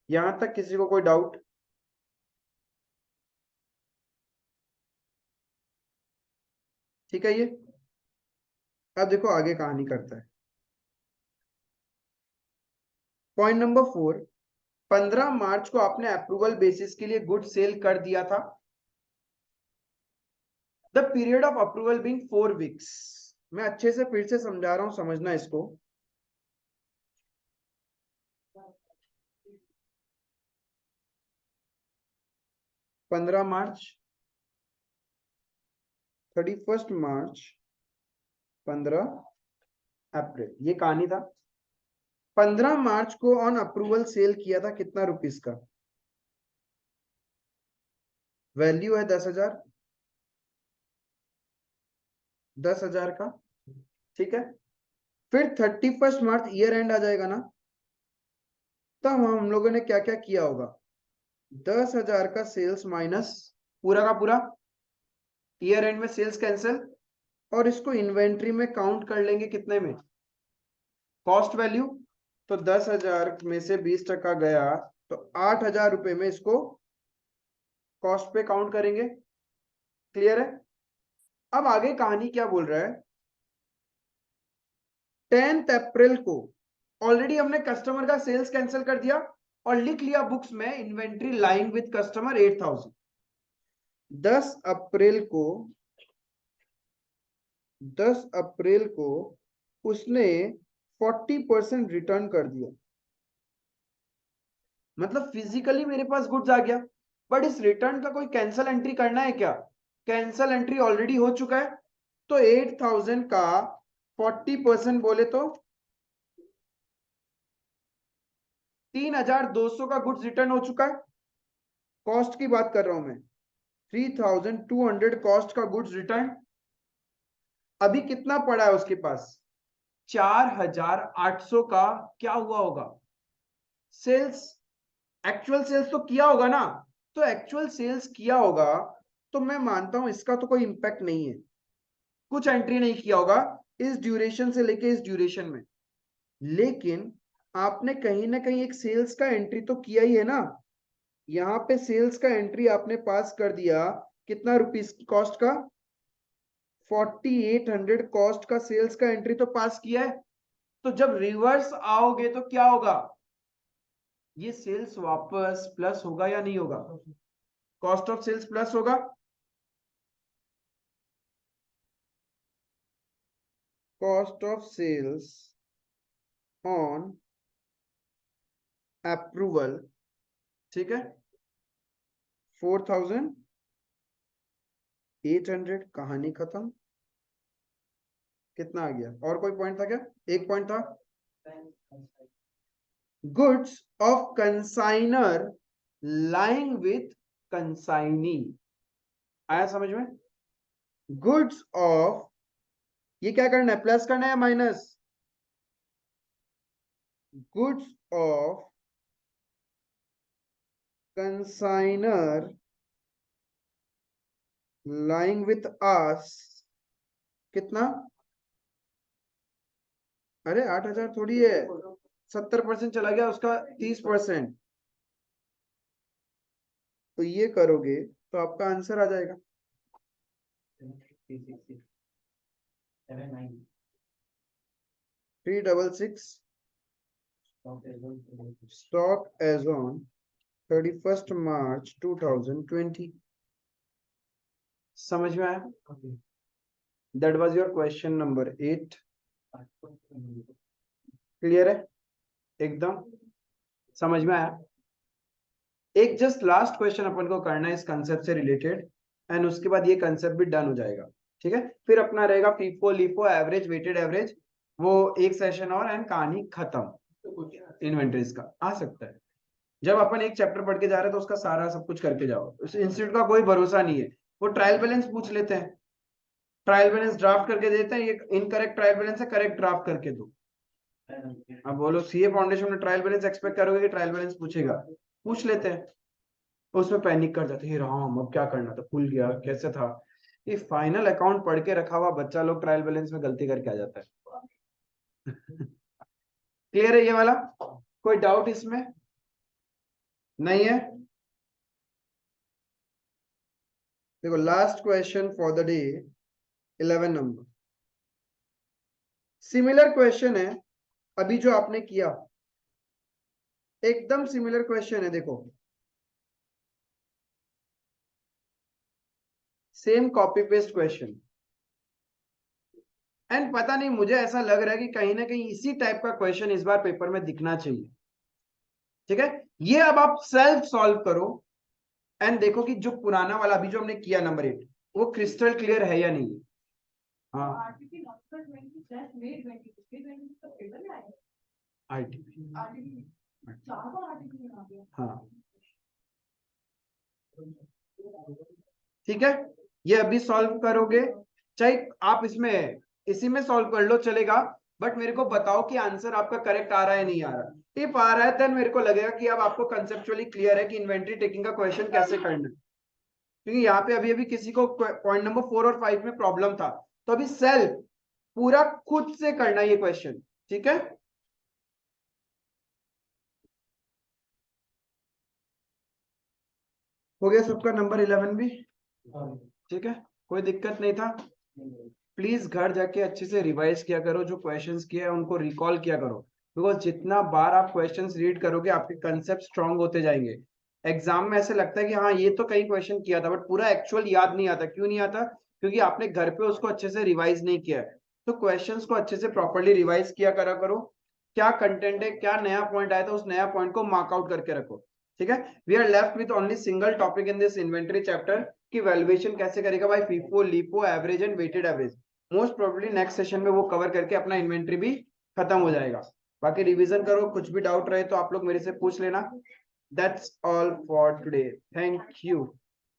यहां तक किसी को कोई डाउट? ठीक है। ये अब देखो आगे कहानी करता है। पॉइंट नंबर 4, 15 मार्च को आपने अप्रूवल बेसिस के लिए गुड सेल कर दिया था। The period of approval being 4 weeks. मैं अच्छे से फिर से समझा रहा हूं, समझना इसको। पंद्रह मार्च, 31 मार्च, 15 अप्रैल, ये कहानी था। 15 मार्च को ऑन अप्रूवल सेल किया था, कितना रुपीस का? वैल्यू है 10,000, 10,000 का। ठीक है। फिर 31 मार्च ईयर एंड आ जाएगा ना, तब हम लोगों ने क्या क्या किया होगा? 10,000 का सेल्स माइनस पूरा का पूरा ईयर एंड में सेल्स कैंसिल, और इसको इन्वेंट्री में काउंट कर लेंगे कितने में? Cost value. तो 10,000 में से 20% गया तो 8,000 रुपए में इसको कॉस्ट पे काउंट करेंगे। क्लियर है? अब आगे कहानी क्या बोल रहा है? 10 अप्रैल को ऑलरेडी हमने कस्टमर का सेल्स कैंसिल कर दिया और लिख लिया बुक्स में इन्वेंट्री लाइंग विद कस्टमर 8,000। 10 अप्रैल को 10 अप्रैल को उसने 40% रिटर्न कर दिया, मतलब फिजिकली मेरे पास गुड्स आ गया, बट इस रिटर्न का कोई कैंसल एंट्री करना है क्या? कैंसल एंट्री ऑलरेडी हो चुका है। तो 8,000 का 40% बोले तो 3,200 का गुड्स रिटर्न हो चुका है। कॉस्ट की बात कर रहा हूं मैं, 3,200 कॉस्ट का गुड्स रिटर्न। अभी कितना पड़ा है उसके पास? 4,800 का क्या हुआ होगा? सेल्स। एक्चुअल सेल्स तो किया होगा ना, तो एक्चुअल सेल्स किया होगा तो मैं मानता हूं इसका तो कोई इंपैक्ट नहीं है, कुछ एंट्री नहीं किया होगा इस ड्यूरेशन से लेके इस ड्यूरेशन में। लेकिन आपने कहीं ना कहीं एक सेल्स का एंट्री तो किया ही है ना। यहां पे सेल्स का एंट्री आपने पास कर दिया, कितना रुपीस कॉस्ट का? 4,800 कॉस्ट का सेल्स का एंट्री तो पास किया है। तो जब रिवर्स आओगे तो क्या होगा? ये सेल्स वापस प्लस होगा या नहीं होगा? कॉस्ट ऑफ सेल्स प्लस होगा। Cost of sales on approval, ठीक है, 4,800, कहानी खत्म। कितना आ गया? और कोई पॉइंट था क्या? एक पॉइंट था, goods of consignor lying with consignee. आया समझ में? गुड्स ऑफ, ये क्या करना है, प्लस करना है या minus? Goods of consignor lying with us, कितना? अरे 8,000 थोड़ी है, 70% चला गया उसका, 30%। तो ये करोगे तो आपका आंसर आ जाएगा 366। स्टॉक एज ऑन 31 मार्च 2020। समझ में आया? That was your question number 8। Clear है? एकदम समझ में आया? एक जस्ट लास्ट क्वेश्चन अपन को करना है इस कंसेप्ट से रिलेटेड, एंड उसके बाद ये कंसेप्ट भी डन हो जाएगा। ठीक है, फिर अपना रहेगा FIFO, LIFO, average, weighted average, वो एक सेशन और एंड कहानी खत्म इन्वेंटरीज का। आ सकता है जब अपन एक चैप्टर पढ़ के जा रहे हैं तो उसका सारा सब कुछ करके जाओ। उस इंस्टीट्यूट का कोई भरोसा नहीं है, वो ट्रायल बैलेंस पूछ लेते हैं, ट्रायल बैलेंस ड्राफ्ट करके देते हैं, ये इनकरेक्ट ट्रायल बैलेंस है, करेक्ट ड्राफ्ट करके दो। अब बोलो सीए फाउंडेशन में ट्रायल बैलेंस एक्सपेक्ट करोगे कि ट्रायल बैलेंस पूछेगा? पूछ लेते हैं, उसमें पैनिक कर जाते हैं, राम अब क्या करना था, भूल गया कैसे था। ये फाइनल अकाउंट पढ़ के रखा हुआ बच्चा लोग ट्रायल बैलेंस में गलती करके आ जाता है। क्लियर है ये वाला? कोई डाउट इसमें नहीं है? देखो last question for the day 11 number, similar question है अभी जो आपने किया, एकदम सिमिलर क्वेश्चन है। देखो same copy paste question, and पता नहीं मुझे ऐसा लग रहा है कि कहीं ना कहीं इसी टाइप का क्वेश्चन इस बार पेपर में दिखना चाहिए। ठीक है, ये अब आप सेल्फ सॉल्व करो एंड देखो कि जो पुराना वाला अभी जो हमने किया नंबर 8 वो क्रिस्टल क्लियर है या नहीं। हाँ आरटीपी नंबर 20 + मे 20 का पेपर में आया आईटीपी, आरटीपी 4 बार आरटीपी में आ गया। हाँ ठीक है, ये अभी सॉल्व करोगे, चाहे आप इसमें इसी में सॉल्व कर लो चलेगा, बट मेरे को बताओ कि आंसर आपका करेक्ट आ रहा है नहीं आ रहा। इफ आ रहा है देन मेरे को लगेगा कि अब आपको कंसेप्चुअली क्लियर है कि इन्वेंटरी टेकिंग का क्वेश्चन कैसे करना है, क्योंकि यहाँ पे अभी अभी किसी को पॉइंट नंबर 4 और 5 में प्रॉब्लम था, तो अभी सेल्फ पूरा खुद से करना ये क्वेश्चन। ठीक है, हो गया सबका नंबर 11 भी? ठीक है, कोई दिक्कत नहीं था। प्लीज घर जाके अच्छे से रिवाइज किया करो, जो क्वेश्चंस किए हैं उनको रिकॉल किया करो, बिकॉज जितना बार आप क्वेश्चंस रीड करोगे आपके कंसेप्ट स्ट्रांग होते जाएंगे। एग्जाम में ऐसे लगता है कि हाँ ये तो कई क्वेश्चन किया था, बट पूरा एक्चुअल याद नहीं आता। क्यों नहीं आता? क्योंकि आपने घर पे उसको अच्छे से रिवाइज नहीं किया है। तो क्वेश्चंस को अच्छे से प्रॉपरली रिवाइज किया करा करो, क्या कंटेंट है, क्या नया पॉइंट आया था, उस नया पॉइंट को मार्कआउट करके रखो। ठीक है, we are left with only single topic in this inventory chapter कि वैल्यूएशन कैसे करेगा भाई, FIFO, LIFO, average and weighted average. Most probably next session में वो कवर करके अपना इन्वेंटरी भी खत्म हो जाएगा। बाकी रिवीजन करो, कुछ भी डाउट रहे तो आप लोग मेरे से पूछ लेना। That's all for today, thank you.